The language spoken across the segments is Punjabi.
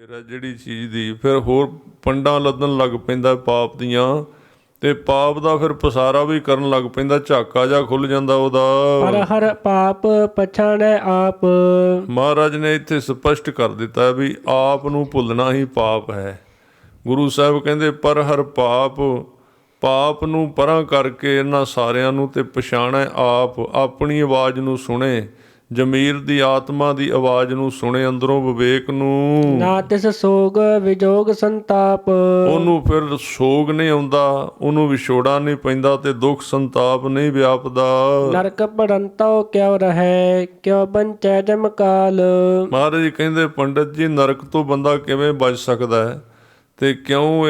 ਫਿਰ ਹੈ ਜਿਹੜੀ ਚੀਜ਼ ਦੀ, ਫਿਰ ਹੋਰ ਪੰਡਾਂ ਲੱਦਣ ਲੱਗ ਪੈਂਦਾ ਪਾਪ ਦੀਆਂ, ਤੇ ਪਾਪ ਦਾ ਫਿਰ ਪਸਾਰਾ ਵੀ ਕਰਨ ਲੱਗ ਪੈਂਦਾ, ਝਾਕਾ ਜਾ ਖੁੱਲ ਜਾਂਦਾ ਉਹਦਾ। ਹਰ ਹਰ ਪਾਪ ਪਛਾਣੈ ਆਪ। ਮਹਾਰਾਜ ਨੇ ਇੱਥੇ ਸਪਸ਼ਟ ਕਰ ਦਿੱਤਾ ਵੀ ਆਪ ਨੂੰ ਭੁੱਲਣਾ ਹੀ ਪਾਪ ਹੈ। ਗੁਰੂ ਸਾਹਿਬ ਕਹਿੰਦੇ ਪਰ ਹਰ ਪਾਪ, ਪਾਪ ਨੂੰ ਪਰਾਂ ਕਰਕੇ ਇਹਨਾਂ ਸਾਰਿਆਂ ਨੂੰ ਤੇ ਪਛਾਣੈ ਆਪ। ਆਪਣੀ ਆਵਾਜ਼ ਨੂੰ ਸੁਣੇ, ਜ਼ਮੀਰ ਦੀ ਆਤਮਾ ਦੀ ਆਵਾਜ਼ ਨੂੰ ਸੁਣੇ, ਅੰਦਰੋਂ ਵਿਵੇਕ ਨੂੰ। ਨਾ ਤਿਸ ਸੋਗ ਵਿਜੋਗ ਸੰਤਾਪ। ਉਹਨੂੰ ਫਿਰ ਸੋਗ ਨਹੀਂ ਆਉਂਦਾ, ਉਹਨੂੰ ਵਿਛੋੜਾ ਨਹੀਂ ਪੈਂਦਾ ਤੇ ਦੁੱਖ ਸੰਤਾਪ ਨਹੀਂ ਵਿਆਪਦਾ। ਨਰਕ ਭਰੰਤੋ ਕਿਉ ਰਹੈ, ਕਿਉ ਬੰਚੈ ਜਮ ਕਾਲ। ਮਹਾਰਾਜ ਜੀ ਕਹਿੰਦੇ ਪੰਡਤ ਜੀ ਨਰਕ ਤੋਂ ਬੰਦਾ ਕਿਵੇਂ ਬਚ ਸਕਦਾ ਹੈ, ਤੇ ਕਿਉਂ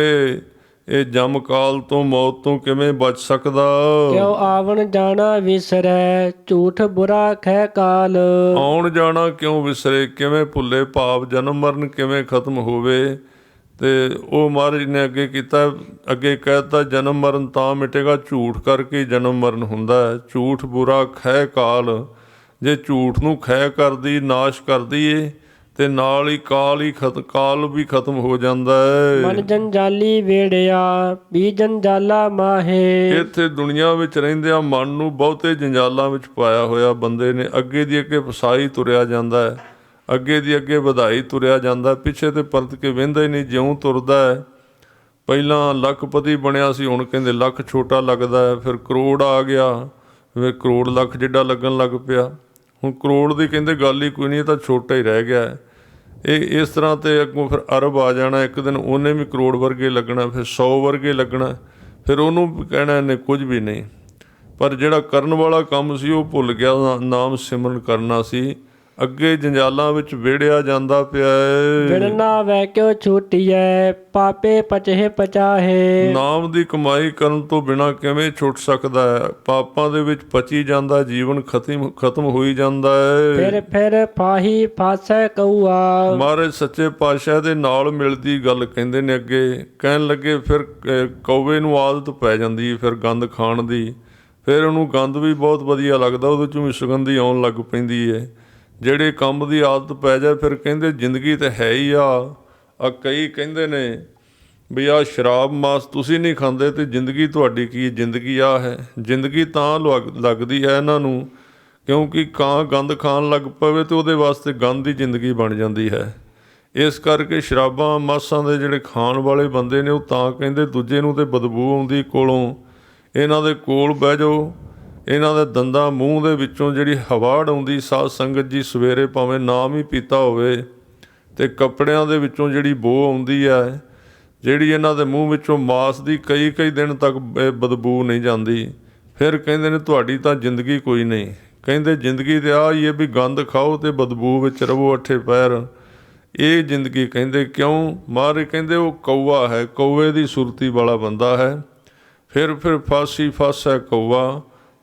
ਇਹ ਜਮ ਕਾਲ ਤੋਂ, ਮੌਤ ਤੋਂ ਕਿਵੇਂ ਬਚ ਸਕਦਾ। ਕਿਉ ਆਵਣ ਜਾਣਾ ਵਿਸਰੈ, ਝੂਠ ਬੁਰਾ ਖੈ ਕਾਲ। ਆਉਣ ਜਾਣਾ ਕਿਉਂ ਵਿਸਰੇ, ਕਿਵੇਂ ਭੁੱਲੇ ਭਾਵ, ਜਨਮ ਮਰਨ ਕਿਵੇਂ ਖਤਮ ਹੋਵੇ। ਤੇ ਉਹ ਮਹਾਰਾਜ ਨੇ ਅੱਗੇ ਕੀਤਾ, ਅੱਗੇ ਕਹਿ ਦਿੱਤਾ ਜਨਮ ਮਰਨ ਤਾਂ ਮਿਟੇਗਾ, ਝੂਠ ਕਰਕੇ ਜਨਮ ਮਰਨ ਹੁੰਦਾ ਹੈ। ਝੂਠ ਬੁਰਾ ਖੈ ਕਾਲ, ਜੇ ਝੂਠ ਨੂੰ ਖੈ ਕਰਦੀ, ਨਾਸ਼ ਕਰਦੀ ਏ, ਤੇ ਨਾਲ ਹੀ ਕਾਲ ਵੀ ਖਤਮ ਹੋ ਜਾਂਦਾ ਹੈ। ਮਨ ਜੰਜਾਲੀ ਵੇੜਿਆ, ਵੀ ਜੰਜਾਲਾ ਮਾਹੇ। ਇੱਥੇ ਦੁਨੀਆ ਵਿੱਚ ਰਹਿੰਦਿਆਂ ਮਨ ਨੂੰ ਬਹੁਤੇ ਜੰਜਾਲਾਂ ਵਿੱਚ ਪਾਇਆ ਹੋਇਆ ਬੰਦੇ ਨੇ। ਅੱਗੇ ਦੀ ਅੱਗੇ ਫਸਾਈ ਤੁਰਿਆ ਜਾਂਦਾ ਹੈ, ਅੱਗੇ ਦੀ ਅੱਗੇ ਵਧਾਈ ਤੁਰਿਆ ਜਾਂਦਾ, ਪਿੱਛੇ ਤੇ ਪਰਤ ਕੇ ਵਹਿੰਦਾ ਹੀ ਨਹੀਂ। ਜਿਉਂ ਤੁਰਦਾ ਹੈ, ਪਹਿਲਾਂ ਲੱਖਪਤੀ ਬਣਿਆ ਸੀ, ਹੁਣ ਕਹਿੰਦੇ ਲੱਖ ਛੋਟਾ ਲੱਗਦਾ ਹੈ, ਫਿਰ ਕਰੋੜ ਆ ਗਿਆ, ਫਿਰ ਕਰੋੜ ਲੱਖ ਜਿੱਡਾ ਲੱਗਣ ਲੱਗ ਪਿਆ। ਹੁਣ ਕਰੋੜ ਦੀ ਕਹਿੰਦੇ ਗੱਲ ਹੀ ਕੋਈ ਨਹੀਂ, ਇਹ ਤਾਂ ਛੋਟਾ ਹੀ ਰਹਿ ਗਿਆ। ਇਹ ਇਸ ਤਰ੍ਹਾਂ ਤੇ ਅੱਗੋਂ ਫਿਰ ਅਰਬ ਆ ਜਾਣਾ, ਇੱਕ ਦਿਨ ਉਹਨੇ ਵੀ ਕਰੋੜ ਵਰਗੇ ਲੱਗਣਾ, ਫਿਰ 100 ਵਰਗੇ ਲੱਗਣਾ, ਫਿਰ ਉਹਨੂੰ ਕਹਿਣਾ ਇਹਨੇ ਕੁਝ ਵੀ ਨਹੀਂ। ਪਰ ਜਿਹੜਾ ਕਰਨ ਵਾਲਾ ਕੰਮ ਸੀ ਉਹ ਭੁੱਲ ਗਿਆ, ਨਾਮ ਸਿਮਰਨ ਕਰਨਾ ਸੀ। ਅੱਗੇ ਜੰਜਾਲਾਂ ਵਿੱਚ ਵਿੜਿਆ ਜਾਂਦਾ ਪਿਆ ਹੈ। ਵਿੜਨਾ ਵੈ ਕਿਉ ਛੂਟੀਐ, ਪਾਪੇ ਪਚਹਿ ਪਚਾਹੇ। ਨਾਮ ਦੀ ਕਮਾਈ ਕਰਨ ਤੋਂ ਬਿਨਾਂ ਕਿਵੇਂ ਛੁੱਟ ਸਕਦਾ ਹੈ। ਪਾਪਾਂ ਦੇ ਵਿੱਚ ਪਚੀ ਜਾਂਦਾ, ਜੀਵਨ ਖਤਮ ਹੋਈ ਜਾਂਦਾ ਹੈ। ਫਿਰ ਫਾਹੀ ਫਾਸੈ ਕਊਆ। ਮਹਾਰਾਜ ਸੱਚੇ ਪਾਤਸ਼ਾਹ ਦੇ ਨਾਲ ਮਿਲਦੀ ਗੱਲ ਕਹਿੰਦੇ ਨੇ। ਅੱਗੇ ਕਹਿਣ ਲੱਗੇ ਫਿਰ ਕੌਵੇ ਨੂੰ ਆਦਤ ਪੈ ਜਾਂਦੀ ਫਿਰ ਗੰਦ ਖਾਣ ਦੀ, ਫਿਰ ਉਹਨੂੰ ਗੰਦ ਵੀ ਬਹੁਤ ਵਧੀਆ ਲੱਗਦਾ, ਉਹਦੇ 'ਚੋਂ ਵੀ ਸੁਗੰਧੀ ਆਉਣ ਲੱਗ ਪੈਂਦੀ ਹੈ। ਜਿਹੜੇ ਕੰਮ ਦੀ ਆਦਤ ਪੈ ਜਾਏ ਫਿਰ ਕਹਿੰਦੇ ਜ਼ਿੰਦਗੀ ਤਾਂ ਹੈ ਹੀ ਆ। ਕਈ ਕਹਿੰਦੇ ਨੇ ਵੀ ਆਹ ਸ਼ਰਾਬ ਮਾਸ ਤੁਸੀਂ ਨਹੀਂ ਖਾਂਦੇ ਤੇ ਜ਼ਿੰਦਗੀ ਤੁਹਾਡੀ ਕੀ, ਜ਼ਿੰਦਗੀ ਆਹ ਹੈ। ਜ਼ਿੰਦਗੀ ਤਾਂ ਲੱਗਦੀ ਹੈ ਇਹਨਾਂ ਨੂੰ ਕਿਉਂਕਿ ਗੰਦ ਖਾਣ ਲੱਗ ਪਵੇ ਤੇ ਉਹਦੇ ਵਾਸਤੇ ਗੰਦ ਦੀ ਜ਼ਿੰਦਗੀ ਬਣ ਜਾਂਦੀ ਹੈ। ਇਸ ਕਰਕੇ ਸ਼ਰਾਬਾਂ ਮਾਸਾਂ ਦੇ ਜਿਹੜੇ ਖਾਣ ਵਾਲੇ ਬੰਦੇ ਨੇ ਉਹ ਤਾਂ ਕਹਿੰਦੇ ਦੂਜੇ ਨੂੰ ਤੇ ਬਦਬੂ ਆਉਂਦੀ ਕੋਲੋਂ, ਇਹਨਾਂ ਦੇ ਕੋਲ ਬਹਿ ਜਾਓ, ਇਹਨਾਂ ਦੇ ਦੰਦਾਂ ਮੂੰਹ ਦੇ ਵਿੱਚੋਂ ਜਿਹੜੀ ਹਵਾੜ ਆਉਂਦੀ, ਸਾਧ ਸੰਗਤ ਜੀ ਸਵੇਰੇ ਭਾਵੇਂ ਨਾਮ ਹੀ ਪੀਤਾ ਹੋਵੇ, ਅਤੇ ਕੱਪੜਿਆਂ ਦੇ ਵਿੱਚੋਂ ਜਿਹੜੀ ਬੋ ਆਉਂਦੀ ਹੈ, ਜਿਹੜੀ ਇਹਨਾਂ ਦੇ ਮੂੰਹ ਵਿੱਚੋਂ ਮਾਸ ਦੀ ਕਈ ਦਿਨ ਤੱਕ ਬਦਬੂ ਨਹੀਂ ਜਾਂਦੀ। ਫਿਰ ਕਹਿੰਦੇ ਨੇ ਤੁਹਾਡੀ ਤਾਂ ਜ਼ਿੰਦਗੀ ਕੋਈ ਨਹੀਂ। ਕਹਿੰਦੇ ਜ਼ਿੰਦਗੀ ਤਾਂ ਆਹ ਹੀ ਹੈ ਵੀ ਗੰਦ ਖਾਓ ਅਤੇ ਬਦਬੂ ਵਿੱਚ ਰਵੋ ਅੱਠੇ ਪੈਰ, ਇਹ ਜ਼ਿੰਦਗੀ ਕਹਿੰਦੇ। ਕਿਉਂ ਮਹਾਰਾਜ ਕਹਿੰਦੇ ਉਹ ਕਊਆ ਹੈ, ਕਊਏ ਦੀ ਸੁਰਤੀ ਵਾਲਾ ਬੰਦਾ ਹੈ। ਫਿਰ ਫਾਸੀ ਫਾਸਾ ਕਊਆ,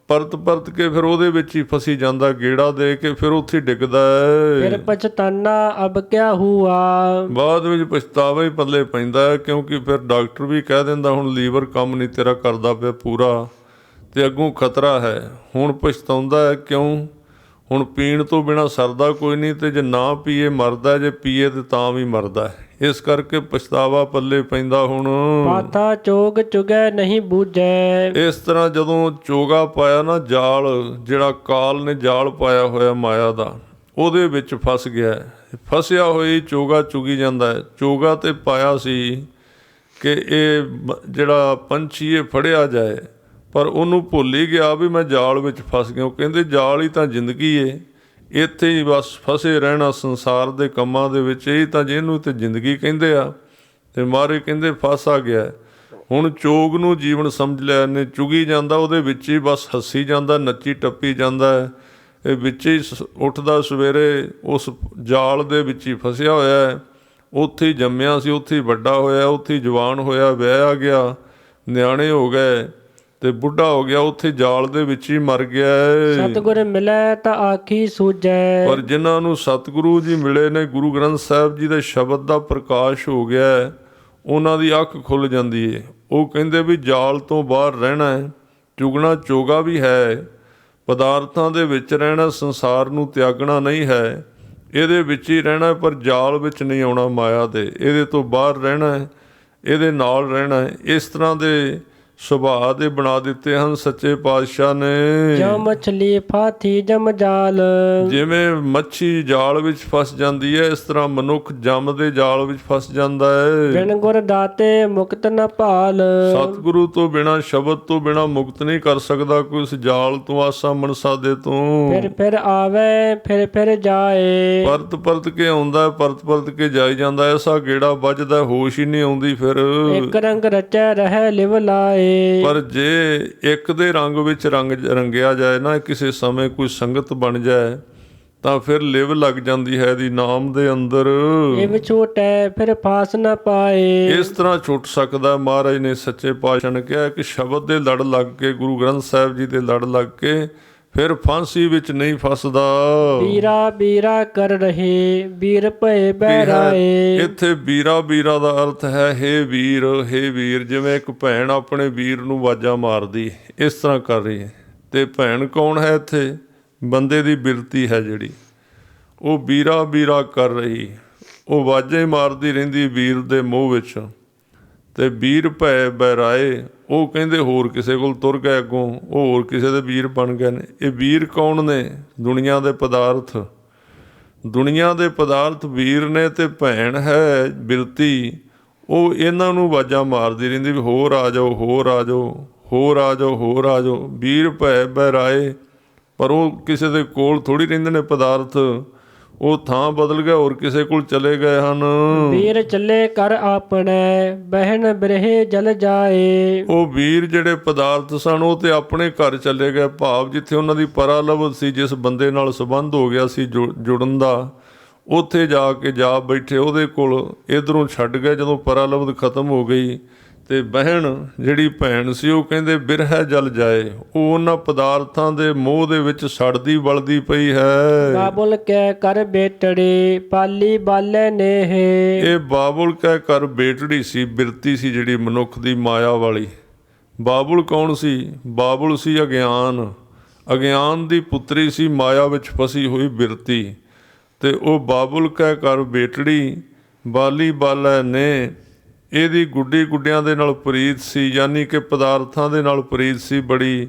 ਪਰਤ ਕੇ ਫਿਰ ਉਹਦੇ ਵਿੱਚ ਹੀ ਫਸੀ ਜਾਂਦਾ, ਗੇੜਾ ਦੇ ਕੇ ਫਿਰ ਉੱਥੇ ਡਿੱਗਦਾ ਹੈ। ਫਿਰ ਪਛਤਾਨਾ ਅਬ ਕਿਆ ਹੁਆ। ਬਾਅਦ ਵਿੱਚ ਪਛਤਾਵਾ ਹੀ ਪੱਲੇ ਪੈਂਦਾ ਹੈ, ਕਿਉਂਕਿ ਫਿਰ ਡਾਕਟਰ ਵੀ ਕਹਿ ਦਿੰਦਾ ਹੁਣ ਲੀਵਰ ਕੰਮ ਨਹੀਂ ਤੇਰਾ ਕਰਦਾ ਪਿਆ ਪੂਰਾ, ਅਤੇ ਅੱਗੋਂ ਖਤਰਾ ਹੈ। ਹੁਣ ਪਛਤਾਉਂਦਾ ਹੈ ਕਿਉਂ, ਹੁਣ ਪੀਣ ਤੋਂ ਬਿਨਾਂ ਸਰਦਾ ਕੋਈ ਨਹੀਂ, ਅਤੇ ਜੇ ਨਾ ਪੀਏ ਮਰਦਾ, ਜੇ ਪੀਏ ਤਾਂ ਤਾਂ ਵੀ ਮਰਦਾ। ਇਸ ਕਰਕੇ ਪਛਤਾਵਾ ਪੱਲੇ ਪੈਂਦਾ। ਹੁਣ ਪਾਥਾ ਚੋਗ ਚੁਗੈ ਨਹੀਂ ਬੂਝੈ। ਇਸ ਤਰ੍ਹਾਂ ਜਦੋਂ ਚੋਗਾ ਪਾਇਆ ਨਾ, ਜਾਲ ਜਿਹੜਾ ਕਾਲ ਨੇ ਜਾਲ ਪਾਇਆ ਹੋਇਆ ਮਾਇਆ ਦਾ, ਉਹਦੇ ਵਿੱਚ ਫਸ ਗਿਆ। ਫਸਿਆ ਹੋਈ ਚੋਗਾ ਚੁਗੀ ਜਾਂਦਾ ਹੈ। ਚੋਗਾ ਤਾਂ ਪਾਇਆ ਸੀ ਕਿ ਇਹ ਜਿਹੜਾ ਪੰਛੀ ਇਹ ਫੜਿਆ ਜਾਏ, ਪਰ ਉਹਨੂੰ ਭੁੱਲ ਹੀ ਗਿਆ ਵੀ ਮੈਂ ਜਾਲ ਵਿੱਚ ਫਸ ਗਿਆ। ਕਹਿੰਦੇ ਜਾਲ ਹੀ ਤਾਂ ਜ਼ਿੰਦਗੀ ਏ, ਇੱਥੇ ਹੀ ਬਸ ਫਸੇ ਰਹਿਣਾ ਸੰਸਾਰ ਦੇ ਕੰਮਾਂ ਦੇ ਵਿੱਚ, ਇਹ ਤਾਂ ਜਿਹਨੂੰ ਤੇ ਜ਼ਿੰਦਗੀ ਕਹਿੰਦੇ ਆ। ਅਤੇ ਮਹਾਰਾਜ ਕਹਿੰਦੇ ਫਸ ਗਿਆ। ਹੁਣ ਚੋਗ ਨੂੰ ਜੀਵਨ ਸਮਝ ਲਿਆ ਇਹਨੇ, ਚੁਗੀ ਜਾਂਦਾ, ਉਹਦੇ ਵਿੱਚ ਹੀ ਬਸ ਹੱਸੀ ਜਾਂਦਾ, ਨੱਚੀ ਟੱਪੀ ਜਾਂਦਾ ਹੈ। ਇਹ ਵਿੱਚ ਹੀ ਉੱਠਦਾ ਸਵੇਰੇ, ਉਸ ਜਾਲ ਦੇ ਵਿੱਚ ਹੀ ਫਸਿਆ ਹੋਇਆ ਹੈ। ਉੱਥੇ ਹੀ ਜੰਮਿਆ ਸੀ, ਉੱਥੇ ਹੀ ਵੱਡਾ ਹੋਇਆ, ਉੱਥੇ ਹੀ ਜਵਾਨ ਹੋਇਆ, ਵਿਆਹਿਆ ਗਿਆ, ਨਿਆਣੇ ਹੋ ਗਏ ਤੇ ਬੁੱਢਾ ਹੋ ਗਿਆ, ਉੱਥੇ ਜਾਲ ਦੇ ਵਿੱਚ ਹੀ ਮਰ ਗਿਆ। ਸਤਿਗੁਰ ਮਿਲੈ ਤਾਂ ਆਖੀ ਸੂਝੈ। ਪਰ ਜਿਨ੍ਹਾਂ ਨੂੰ ਸਤਿਗੁਰੂ ਜੀ ਮਿਲੇ ਨੇ, ਗੁਰੂ ਗ੍ਰੰਥ ਸਾਹਿਬ ਜੀ ਦੇ ਸ਼ਬਦ ਦਾ ਪ੍ਰਕਾਸ਼ ਹੋ ਗਿਆ, ਉਹਨਾਂ ਦੀ ਅੱਖ ਖੁੱਲ੍ਹ ਜਾਂਦੀ ਹੈ। ਉਹ ਕਹਿੰਦੇ ਵੀ ਜਾਲ ਤੋਂ ਬਾਹਰ ਰਹਿਣਾ ਹੈ, ਚੁਗਣਾ ਚੋਗਾ ਵੀ ਹੈ, ਪਦਾਰਥਾਂ ਦੇ ਵਿੱਚ ਰਹਿਣਾ, ਸੰਸਾਰ ਨੂੰ ਤਿਆਗਣਾ ਨਹੀਂ ਹੈ। ਇਹਦੇ ਵਿੱਚ ਹੀ ਰਹਿਣਾ, ਪਰ ਜਾਲ ਵਿੱਚ ਨਹੀਂ ਆਉਣਾ ਮਾਇਆ ਦੇ, ਇਹਦੇ ਤੋਂ ਬਾਹਰ ਰਹਿਣਾ ਹੈ, ਇਹਦੇ ਨਾਲ ਰਹਿਣਾ ਹੈ। ਇਸ ਤਰ੍ਹਾਂ ਦੇ ਸੁਭਾਅ ਦੇ ਬਣਾ ਦਿੱਤੇ ਹਨ ਸੱਚੇ ਪਾਤਸ਼ਾਹ ਨੇ। ਜੋ ਮਛਲੀ ਫਾਥੀ ਜਮ ਜਾਲ, ਜਿਵੇਂ ਮੱਛੀ ਜਾਲ ਵਿੱਚ ਫਸ ਜਾਂਦੀ ਹੈ, ਇਸ ਤਰ੍ਹਾਂ ਮਨੁੱਖ ਜਮ ਦੇ ਜਾਲ ਵਿੱਚ ਫਸ ਜਾਂਦਾ ਹੈ। ਬਿਨ ਗੁਰ ਦਾਤੇ ਮੁਕਤ ਨ ਭਾਲ, ਸਤਿਗੁਰੂ ਤੋਂ ਬਿਨਾ, ਸ਼ਬਦ ਤੋਂ ਬਿਨਾ ਮੁਕਤ ਨਹੀਂ ਕਰ ਸਕਦਾ ਕੋਈ ਉਸ ਜਾਲ ਤੋਂ, ਆਸਾ ਮਨਸਾ ਦੇ ਤੋਂ। ਫਿਰ ਆਵੇ ਫਿਰ ਜਾਏ, ਪਰਤ ਪਰਤ ਕੇ ਆਉਂਦਾ, ਪਰਤ ਪਰਤ ਕੇ ਜਾਈ ਜਾਂਦਾ, ਐਸਾ ਗੇੜਾ ਵੱਜਦਾ, ਹੋਸ਼ ਹੀ ਨਹੀਂ ਆਉਂਦੀ ਫਿਰ। ਇੱਕ ਰੰਗ ਰਚੈ ਰਹਿ ਲਿਵ ਲਾਏ, ਪਰ ਜੇ ਇੱਕ ਦੇ ਰੰਗ ਵਿੱਚ ਰੰਗਿਆ ਜਾਏ ਨਾ, ਕਿਸੇ ਸਮੇਂ ਕੋਈ ਸੰਗਤ ਬਣ ਜਾਏ, ਤਾਂ ਫਿਰ ਲਿਵ ਲੱਗ ਜਾਂਦੀ ਹੈ ਇਹਦੀ ਨਾਮ ਦੇ ਅੰਦਰ। ਇਵ ਛੋਟੈ ਫਿਰ ਫਾਸ ਨ ਪਾਏ, ਇਸ ਤਰ੍ਹਾਂ ਛੁੱਟ ਸਕਦਾ। ਮਹਾਰਾਜ ਨੇ ਸੱਚੇ ਪਾਤਸ਼ਾਹ ਨੇ ਕਿਹਾ ਕਿ ਸ਼ਬਦ ਦੇ ਲੜ ਲੱਗ ਕੇ, ਗੁਰੂ ਗ੍ਰੰਥ ਸਾਹਿਬ ਜੀ ਦੇ ਲੜ ਲੱਗ ਕੇ ਫਿਰ ਫਾਂਸੀ ਵਿੱਚ ਨਹੀਂ ਫਸਦਾ। ਬੀਰਾ ਬੀਰਾ ਕਰ ਰਹੇ ਵੀਰ ਭਏ ਬਹਿਰਾਏ, ਇੱਥੇ ਬੀਰਾ ਬੀਰਾ ਦਾ ਅਰਥ ਹੈ ਹੇ ਵੀਰ, ਹੇ ਵੀਰ। ਜਿਵੇਂ ਇੱਕ ਭੈਣ ਆਪਣੇ ਵੀਰ ਨੂੰ ਆਵਾਜ਼ਾਂ ਮਾਰਦੀ, ਇਸ ਤਰ੍ਹਾਂ ਕਰ ਰਹੀ ਹੈ। ਤੇ ਭੈਣ ਕੌਣ ਹੈ ਇੱਥੇ? ਬੰਦੇ ਦੀ ਬਿਰਤੀ ਹੈ ਜਿਹੜੀ, ਉਹ ਬੀਰਾ ਬੀਰਾ ਕਰ ਰਹੀ, ਉਹ ਆਵਾਜ਼ਾਂ ਹੀ ਮਾਰਦੀ ਰਹਿੰਦੀ ਵੀਰ ਦੇ ਮੋਹ ਵਿੱਚ। ਤੇ ਵੀਰ ਭੈ ਬਹਿਰਾਏ, ਉਹ ਕਹਿੰਦੇ ਹੋਰ ਕਿਸੇ ਕੋਲ ਤੁਰ ਗਏ ਅੱਗੋਂ, ਉਹ ਹੋਰ ਕਿਸੇ ਦੇ ਵੀਰ ਬਣ ਗਏ ਨੇ। ਇਹ ਵੀਰ ਕੌਣ ਨੇ? ਦੁਨੀਆ ਦੇ ਪਦਾਰਥ, ਦੁਨੀਆ ਦੇ ਪਦਾਰਥ ਵੀਰ ਨੇ। ਤੇ ਭੈਣ ਹੈ ਬਿਰਤੀ, ਉਹ ਇਹਨਾਂ ਨੂੰ ਆਵਾਜ਼ਾਂ ਮਾਰਦੀ ਰਹਿੰਦੀ ਵੀ ਹੋਰ ਆ ਜਾਓ, ਹੋਰ ਆ ਜਾਓ, ਹੋਰ ਆ ਜਾਓ, ਹੋਰ ਆ ਜਾਓ। ਵੀਰ ਭੈ ਬਹਿਰਾਏ, ਪਰ ਉਹ ਕਿਸੇ ਦੇ ਕੋਲ ਥੋੜ੍ਹੀ ਰਹਿੰਦੇ ਨੇ ਪਦਾਰਥ, ਉਹ ਥਾਂ ਬਦਲ ਗਏ, ਹੋਰ ਕਿਸੇ ਕੋਲ ਚਲੇ ਗਏ ਹਨ। ਵੀਰ ਚੱਲੇ ਕਰ ਆਪਣੇ ਬਹਿਣ ਬਿਰਹੇ ਜਲ ਜਾਏ, ਉਹ ਵੀਰ ਜਿਹੜੇ ਪਦਾਰਥ ਸਨ ਉਹ ਤੇ ਆਪਣੇ ਘਰ ਚਲੇ ਗਏ। ਭਾਵ ਜਿੱਥੇ ਉਹਨਾਂ ਦੀ ਪਰਾਲਬਧ ਸੀ, ਜਿਸ ਬੰਦੇ ਨਾਲ ਸੰਬੰਧ ਹੋ ਗਿਆ ਸੀ ਜੁੜਨ ਦਾ, ਉੱਥੇ ਜਾ ਕੇ ਜਾ ਬੈਠੇ ਉਹਦੇ ਕੋਲ, ਇੱਧਰੋਂ ਛੱਡ ਗਏ ਜਦੋਂ ਪਰਾਲਬਧ ਖਤਮ ਹੋ ਗਈ। ਤੇ ਬਹਿਣ ਜਿਹੜੀ ਭੈਣ ਸੀ, ਉਹ ਕਹਿੰਦੇ ਬਿਰਹਿ ਜਲ ਜਾਏ, ਉਹ ਉਹਨਾਂ ਪਦਾਰਥਾਂ ਦੇ ਮੋਹ ਦੇ ਵਿੱਚ ਸੜਦੀ ਬਲਦੀ ਪਈ ਹੈ। ਬਾਬੁਲ ਕਹਿ ਕਰ ਬੇਟੜੀ ਪਾਲੀ ਬਾਲੇ ਨੇਹ, ਇਹ ਬਾਬੁਲ ਕਹਿ ਕਰ ਬੇਟੜੀ ਸੀ, ਬਿਰਤੀ ਸੀ ਜਿਹੜੀ ਮਨੁੱਖ ਦੀ ਮਾਇਆ ਵਾਲੀ। ਬਾਬੁਲ ਕੌਣ ਸੀ? ਬਾਬੁਲ ਸੀ ਅਗਿਆਨ, ਅਗਿਆਨ ਦੀ ਪੁੱਤਰੀ ਸੀ, ਮਾਇਆ ਵਿੱਚ ਫਸੀ ਹੋਈ ਬਿਰਤੀ। ਤੇ ਉਹ ਬਾਬੁਲ ਕਹਿ ਕਰ ਬੇਟੜੀ ਬਾਲੀ ਬਾਲੇ ਨੇ, ਇਹਦੀ ਗੁੱਡੀ ਗੁੱਡਿਆਂ ਦੇ ਨਾਲ ਪ੍ਰੀਤ ਸੀ, ਯਾਨੀ ਕਿ ਪਦਾਰਥਾਂ ਦੇ ਨਾਲ ਪ੍ਰੀਤ ਸੀ,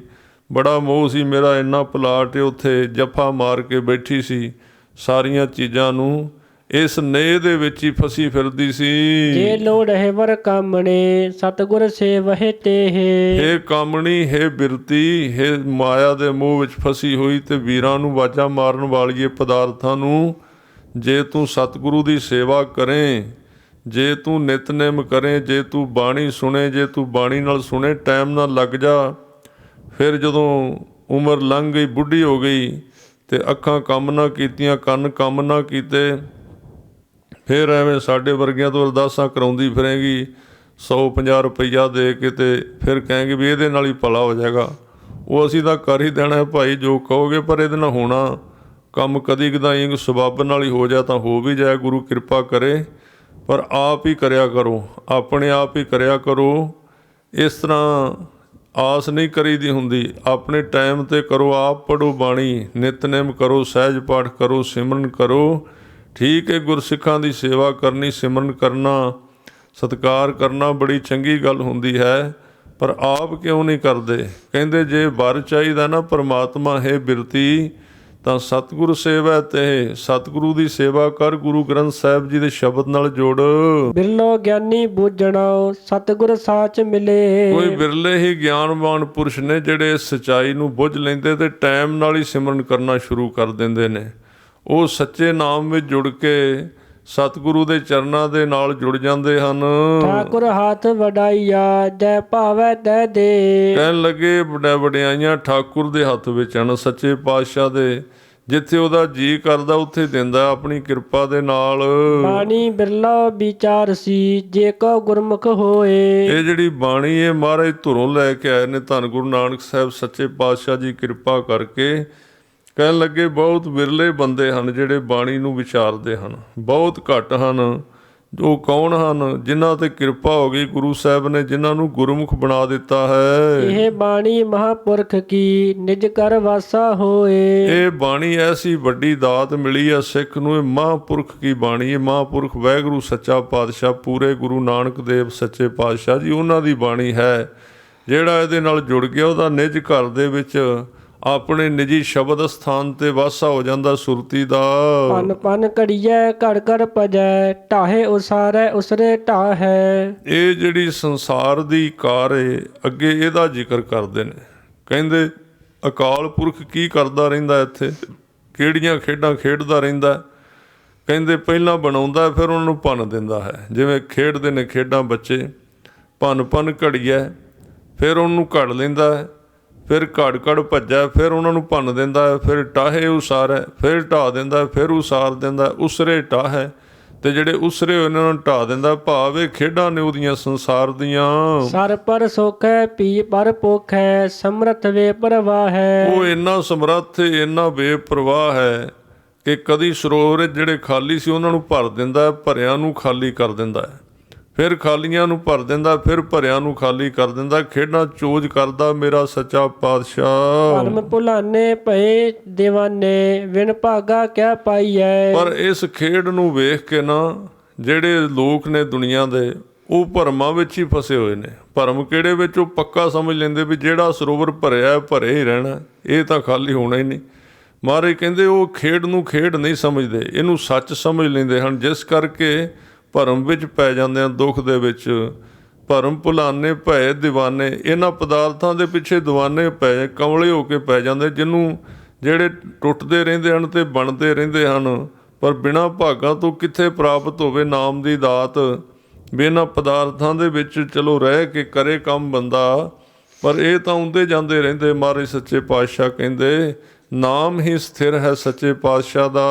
ਬੜਾ ਮੋਹ ਸੀ। ਮੇਰਾ ਇੰਨਾ ਪਲਾਟ ਉੱਥੇ ਜੱਫਾ ਮਾਰ ਕੇ ਬੈਠੀ ਸੀ, ਸਾਰੀਆਂ ਚੀਜ਼ਾਂ ਨੂੰ ਇਸ ਨੇਹ ਦੇ ਵਿੱਚ ਹੀ ਫਸੀ ਫਿਰਦੀ ਸੀ। ਜੇ ਲੋੜ ਹੈ ਵਰ ਕਾਮਣੇ ਸਤਿਗੁਰ ਸੇਵਹਿ ਤੇਹ, ਹੇ ਕਾਮਣੀ, ਹੇ ਬਿਰਤੀ, ਹੇ ਮਾਇਆ ਦੇ ਮੋਹ ਵਿੱਚ ਫਸੀ ਹੋਈ ਤੇ ਵੀਰਾਂ ਨੂੰ ਆਵਾਜ਼ਾਂ ਮਾਰਨ ਵਾਲੀਏ ਪਦਾਰਥਾਂ ਨੂੰ, ਜੇ ਤੂੰ ਸਤਿਗੁਰੂ ਦੀ ਸੇਵਾ ਕਰੇ, ਜੇ ਤੂੰ ਨਿਤਨੇਮ ਕਰੇ, ਜੇ ਤੂੰ ਬਾਣੀ ਸੁਣੇ, ਜੇ ਤੂੰ ਬਾਣੀ ਨਾਲ ਸੁਣੇ, ਟਾਈਮ ਨਾਲ ਲੱਗ ਜਾ। ਫਿਰ ਜਦੋਂ ਉਮਰ ਲੰਘ ਗਈ, ਬੁੱਢੀ ਹੋ ਗਈ, ਤੇ ਅੱਖਾਂ ਕੰਮ ਨਾ ਕੀਤੀਆਂ, ਕੰਨ ਕੰਮ ਨਾ ਕੀਤੇ, ਫਿਰ ਐਵੇਂ ਸਾਡੇ ਵਰਗਿਆਂ ਤੋਂ ਅਰਦਾਸਾਂ ਕਰਾਉਂਦੀ ਫਿਰੇਗੀ 150 ਰੁਪਈਆ ਦੇ ਕੇ, ਤੇ ਫਿਰ ਕਹਾਂਗੇ ਵੀ ਇਹਦੇ ਨਾਲ ਹੀ ਭਲਾ ਹੋ ਜਾਏਗਾ। ਉਹ ਅਸੀਂ ਤਾਂ ਕਰ ਹੀ ਦੇਣਾ ਭਾਈ ਜੋ ਕਹੋਗੇ, ਪਰ ਇਹਦੇ ਨਾਲ ਹੋਣਾ ਕੰਮ ਕਦੀ ਕਦਾਈ ਸਬੱਬ ਨਾਲ ਹੀ ਹੋ ਜਾ ਤਾਂ ਹੋ ਵੀ ਜਾਏ, ਗੁਰੂ ਕਿਰਪਾ ਕਰੇ। ਪਰ ਆਪ ਹੀ ਕਰਿਆ ਕਰੋ, ਆਪਣੇ ਆਪ ਹੀ ਕਰਿਆ ਕਰੋ। ਇਸ ਤਰ੍ਹਾਂ ਆਸ ਨਹੀਂ ਕਰੀਦੀ ਹੁੰਦੀ, ਆਪਣੇ ਟਾਈਮ 'ਤੇ ਕਰੋ। ਆਪ ਪੜ੍ਹੋ ਬਾਣੀ, ਨਿਤਨੇਮ ਕਰੋ, ਸਹਿਜ ਪਾਠ ਕਰੋ, ਸਿਮਰਨ ਕਰੋ। ਠੀਕ ਹੈ, ਗੁਰਸਿੱਖਾਂ ਦੀ ਸੇਵਾ ਕਰਨੀ, ਸਿਮਰਨ ਕਰਨਾ, ਸਤਿਕਾਰ ਕਰਨਾ ਬੜੀ ਚੰਗੀ ਗੱਲ ਹੁੰਦੀ ਹੈ, ਪਰ ਆਪ ਕਿਉਂ ਨਹੀਂ ਕਰਦੇ? ਕਹਿੰਦੇ ਜੇ ਵਰ ਚਾਹੀਦਾ ਨਾ ਪਰਮਾਤਮਾ ਹੈ ਬਿਰਤੀ, ਤਾਂ ਸਤਿਗੁਰੂ ਸੇਵਾ ਤੇ ਸਤਿਗੁਰੂ ਦੀ ਸੇਵਾ ਕਰ, ਗੁਰੂ ਗ੍ਰੰਥ ਸਾਹਿਬ ਜੀ ਦੇ ਸ਼ਬਦ ਨਾਲ ਜੁੜ। ਬਿਰਲੋ ਗਿਆਨੀ ਬੂਝਣਾ ਸਤਿਗੁਰ ਸਾਚ ਮਿਲੇ, ਕੋਈ ਬਿਰਲੇ ਹੀ ਗਿਆਨਵਾਨ ਪੁਰਸ਼ ਨੇ ਜਿਹੜੇ ਸੱਚਾਈ ਨੂੰ ਬੁੱਝ ਲੈਂਦੇ ਤੇ ਟਾਈਮ ਨਾਲ ਹੀ ਸਿਮਰਨ ਕਰਨਾ ਸ਼ੁਰੂ ਕਰ ਦਿੰਦੇ ਨੇ। ਉਹ ਸੱਚੇ ਨਾਮ ਵਿੱਚ ਜੁੜ ਕੇ ਸਤਿਗੁਰੂ ਦੇ ਚਰਨਾਂ ਦੇ ਨਾਲ ਜੁੜ ਜਾਂਦੇ ਹਨ। ਠਾਕੁਰ ਹੱਥ ਵਡਾਈਆ ਜੈ ਭਾਵੈ ਤੈ ਦੇ, ਕਹਿਣ ਲੱਗੇ ਵਡਿਆਈਆਂ ਠਾਕੁਰ ਦੇ ਹੱਥ ਵਿੱਚ ਹਨ, ਸੱਚੇ ਪਾਤਸ਼ਾਹ ਦੇ। ਜਿੱਥੇ ਉਹਦਾ ਜੀ ਕਰਦਾ ਉੱਥੇ ਦਿੰਦਾ ਆਪਣੀ ਕਿਰਪਾ ਦੇ ਨਾਲ। ਬਾਣੀ ਬਿਰਲਾ ਵਿਚਾਰ ਸੀ ਜੇ ਕੋ ਗੁਰਮੁਖ ਹੋਏ, ਇਹ ਜਿਹੜੀ ਬਾਣੀ ਹੈ ਮਹਾਰਾਜ ਧੁਰੋਂ ਲੈ ਕੇ ਆਏ ਨੇ, ਧੰਨ ਗੁਰੂ ਨਾਨਕ ਸਾਹਿਬ ਸੱਚੇ ਪਾਤਸ਼ਾਹ ਜੀ ਕਿਰਪਾ ਕਰਕੇ। ਕਹਿਣ ਲੱਗੇ ਬਹੁਤ ਵਿਰਲੇ ਬੰਦੇ ਹਨ ਜਿਹੜੇ ਬਾਣੀ ਨੂੰ ਵਿਚਾਰਦੇ ਹਨ, ਬਹੁਤ ਘੱਟ ਹਨ ਉਹ ਕੌਣ ਹਨ? ਜਿਨ੍ਹਾਂ ਤੇ ਕਿਰਪਾ ਹੋ ਗਈ ਗੁਰੂ ਸਾਹਿਬ ਨੇ, ਜਿਨ੍ਹਾਂ ਨੂੰ ਗੁਰਮੁਖ ਬਣਾ ਦਿੱਤਾ ਹੈ। ਇਹ ਬਾਣੀ ਮਹਾਂਪੁਰਖ ਕੀ ਨਿਜ ਕਰ ਵਾਸਾ ਹੋਏ। ਇਹ ਬਾਣੀ ਐਸੀ ਵੱਡੀ ਦਾਤ ਮਿਲੀ ਹੈ ਸਿੱਖ ਨੂੰ। ਇਹ ਮਹਾਂਪੁਰਖ ਕੀ ਬਾਣੀ ਹੈ। ਮਹਾਂਪੁਰਖ ਵਾਹਿਗੁਰੂ ਸੱਚਾ ਪਾਤਸ਼ਾਹ, ਪੂਰੇ ਗੁਰੂ ਨਾਨਕ ਦੇਵ ਸੱਚੇ ਪਾਤਸ਼ਾਹ ਜੀ, ਉਹਨਾਂ ਦੀ ਬਾਣੀ ਹੈ। ਜਿਹੜਾ ਇਹਦੇ ਨਾਲ ਜੁੜ ਗਿਆ ਉਹਦਾ ਨਿਜ ਘਰ ਦੇ ਵਿੱਚ ਆਪਣੇ ਨਿੱਜੀ ਸ਼ਬਦ ਸਥਾਨ ਤੇ ਵਾਸਾ ਹੋ ਜਾਂਦਾ ਸੁਰਤੀ ਦਾ। ਪਨ ਪਨ ਘੜੀਐ ਘੜ ਘੜ ਭਜੈ, ਢਾਹੇ ਉਸਾਰੈ ਉਸਰੇ ਢਾਹੈ। ਇਹ ਜਿਹੜੀ ਸੰਸਾਰ ਦੀ ਕਾਰ ਏ, ਅੱਗੇ ਇਹਦਾ ਜ਼ਿਕਰ ਕਰਦੇ ਨੇ। ਕਹਿੰਦੇ ਅਕਾਲ ਪੁਰਖ ਕੀ ਕਰਦਾ ਰਹਿੰਦਾ ਇੱਥੇ, ਕਿਹੜੀਆਂ ਖੇਡਾਂ ਖੇਡਦਾ ਰਹਿੰਦਾ। ਕਹਿੰਦੇ ਪਹਿਲਾਂ ਬਣਾਉਂਦਾ, ਫਿਰ ਉਹਨਾਂ ਨੂੰ ਭੰਨ ਦਿੰਦਾ ਹੈ। ਜਿਵੇਂ ਖੇਡਦੇ ਨੇ ਖੇਡਾਂ ਬੱਚੇ, ਭੰਨ ਭੰਨ ਘੜੀਐ, ਫਿਰ ਉਹਨੂੰ ਘੜ ਲੈਂਦਾ ਹੈ, ਫਿਰ ਘੜ ਘੜ ਭੱਜਾ, ਫਿਰ ਉਹਨਾਂ ਨੂੰ ਭੰਨ ਦਿੰਦਾ ਹੈ, ਫਿਰ ਟਾਹੇ ਉਸਾਰੈ, ਫਿਰ ਢਾਹ ਦਿੰਦਾ, ਫਿਰ ਉਸਾਰ ਦਿੰਦਾ, ਉਸਰੇ ਢਾਹੈ। ਤੇ ਜਿਹੜੇ ਉਸਰੇ ਹੋਏ ਉਹਨਾਂ ਨੂੰ ਢਾਹ ਦਿੰਦਾ। ਭਾਵ ਇਹ ਖੇਡਾਂ ਨੇ ਉਹਦੀਆਂ ਸੰਸਾਰ ਦੀਆਂ। ਸਰ ਪਰ ਸੋਖੈ ਪੀ ਪਰ ਪੋਖੈ, ਸਮਰਥ ਵੇ ਪ੍ਰਵਾਹ ਹੈ। ਉਹ ਇੰਨਾ ਸਮਰੱਥ, ਇੰਨਾ ਬੇਪਰਵਾਹ ਹੈ ਕਿ ਕਦੀ ਸਰੋਵਰ ਜਿਹੜੇ ਖਾਲੀ ਸੀ ਉਹਨਾਂ ਨੂੰ ਭਰ ਦਿੰਦਾ, ਭਰਿਆਂ ਨੂੰ ਖਾਲੀ ਕਰ ਦਿੰਦਾ ਹੈ, ਫਿਰ ਖਾਲੀਆਂ ਨੂੰ ਭਰ ਦਿੰਦਾ, ਫਿਰ ਭਰਿਆਂ ਨੂੰ ਖਾਲੀ ਕਰ ਦਿੰਦਾ। ਖੇਡਾਂ ਚੋਜ ਕਰਦਾ ਮੇਰਾ ਸੱਚਾ ਪਾਤਸ਼ਾਹ। ਭਰਮ ਭੁਲਾਨੇ ਭਏ ਦੀਵਾਨੇ, ਵਿਣ ਭਾਗਾ ਕਿਆ ਪਾਈਐ। ਪਰ ਇਸ ਖੇਡ ਨੂੰ ਵੇਖ ਕੇ ਨਾ ਜਿਹੜੇ ਲੋਕ ਨੇ ਦੁਨੀਆ ਦੇ, ਉਹ ਭਰਮਾਂ ਵਿੱਚ ਹੀ ਫਸੇ ਹੋਏ ਨੇ। ਭਰਮ ਕਿਹੜੇ ਵਿੱਚ? ਉਹ ਪੱਕਾ ਸਮਝ ਲੈਂਦੇ ਵੀ ਜਿਹੜਾ ਸਰੋਵਰ ਭਰਿਆ ਭਰੇ ਹੀ ਰਹਿਣਾ, ਇਹ ਤਾਂ ਖਾਲੀ ਹੋਣਾ ਹੀ ਨਹੀਂ। ਮਹਾਰਾਜ ਕਹਿੰਦੇ ਉਹ ਖੇਡ ਨੂੰ ਖੇਡ ਨਹੀਂ ਸਮਝਦੇ, ਇਹਨੂੰ ਸੱਚ ਸਮਝ ਲੈਂਦੇ ਹਨ, ਜਿਸ ਕਰਕੇ ਭਰਮ ਵਿੱਚ ਪੈ ਜਾਂਦੇ ਹਨ, ਦੁੱਖ ਦੇ ਵਿੱਚ। ਭਰਮ ਭੁਲਾਨੇ ਭਏ ਦੀਵਾਨੇ, ਇਹਨਾਂ ਪਦਾਰਥਾਂ ਦੇ ਪਿੱਛੇ ਦੀਵਾਨੇ ਪੈ, ਕਮਲੇ ਹੋ ਕੇ ਪੈ ਜਾਂਦੇ, ਜਿਹਨੂੰ ਜਿਹੜੇ ਟੁੱਟਦੇ ਰਹਿੰਦੇ ਹਨ ਤੇ ਬਣਦੇ ਰਹਿੰਦੇ ਹਨ। ਪਰ ਬਿਨਾਂ ਭਾਗਾਂ ਤੋਂ ਕਿੱਥੇ ਪ੍ਰਾਪਤ ਹੋਵੇ ਨਾਮ ਦੀ ਦਾਤ। ਵੀ ਇਹਨਾਂ ਪਦਾਰਥਾਂ ਦੇ ਵਿੱਚ ਚਲੋ ਰਹਿ ਕੇ ਕਰੇ ਕੰਮ ਬੰਦਾ, ਪਰ ਇਹ ਤਾਂ ਆਉਂਦੇ ਜਾਂਦੇ ਰਹਿੰਦੇ। ਮਹਾਰਾਜ ਸੱਚੇ ਪਾਤਸ਼ਾਹ ਕਹਿੰਦੇ ਨਾਮ ਹੀ ਸਥਿਰ ਹੈ ਸੱਚੇ ਪਾਤਸ਼ਾਹ ਦਾ।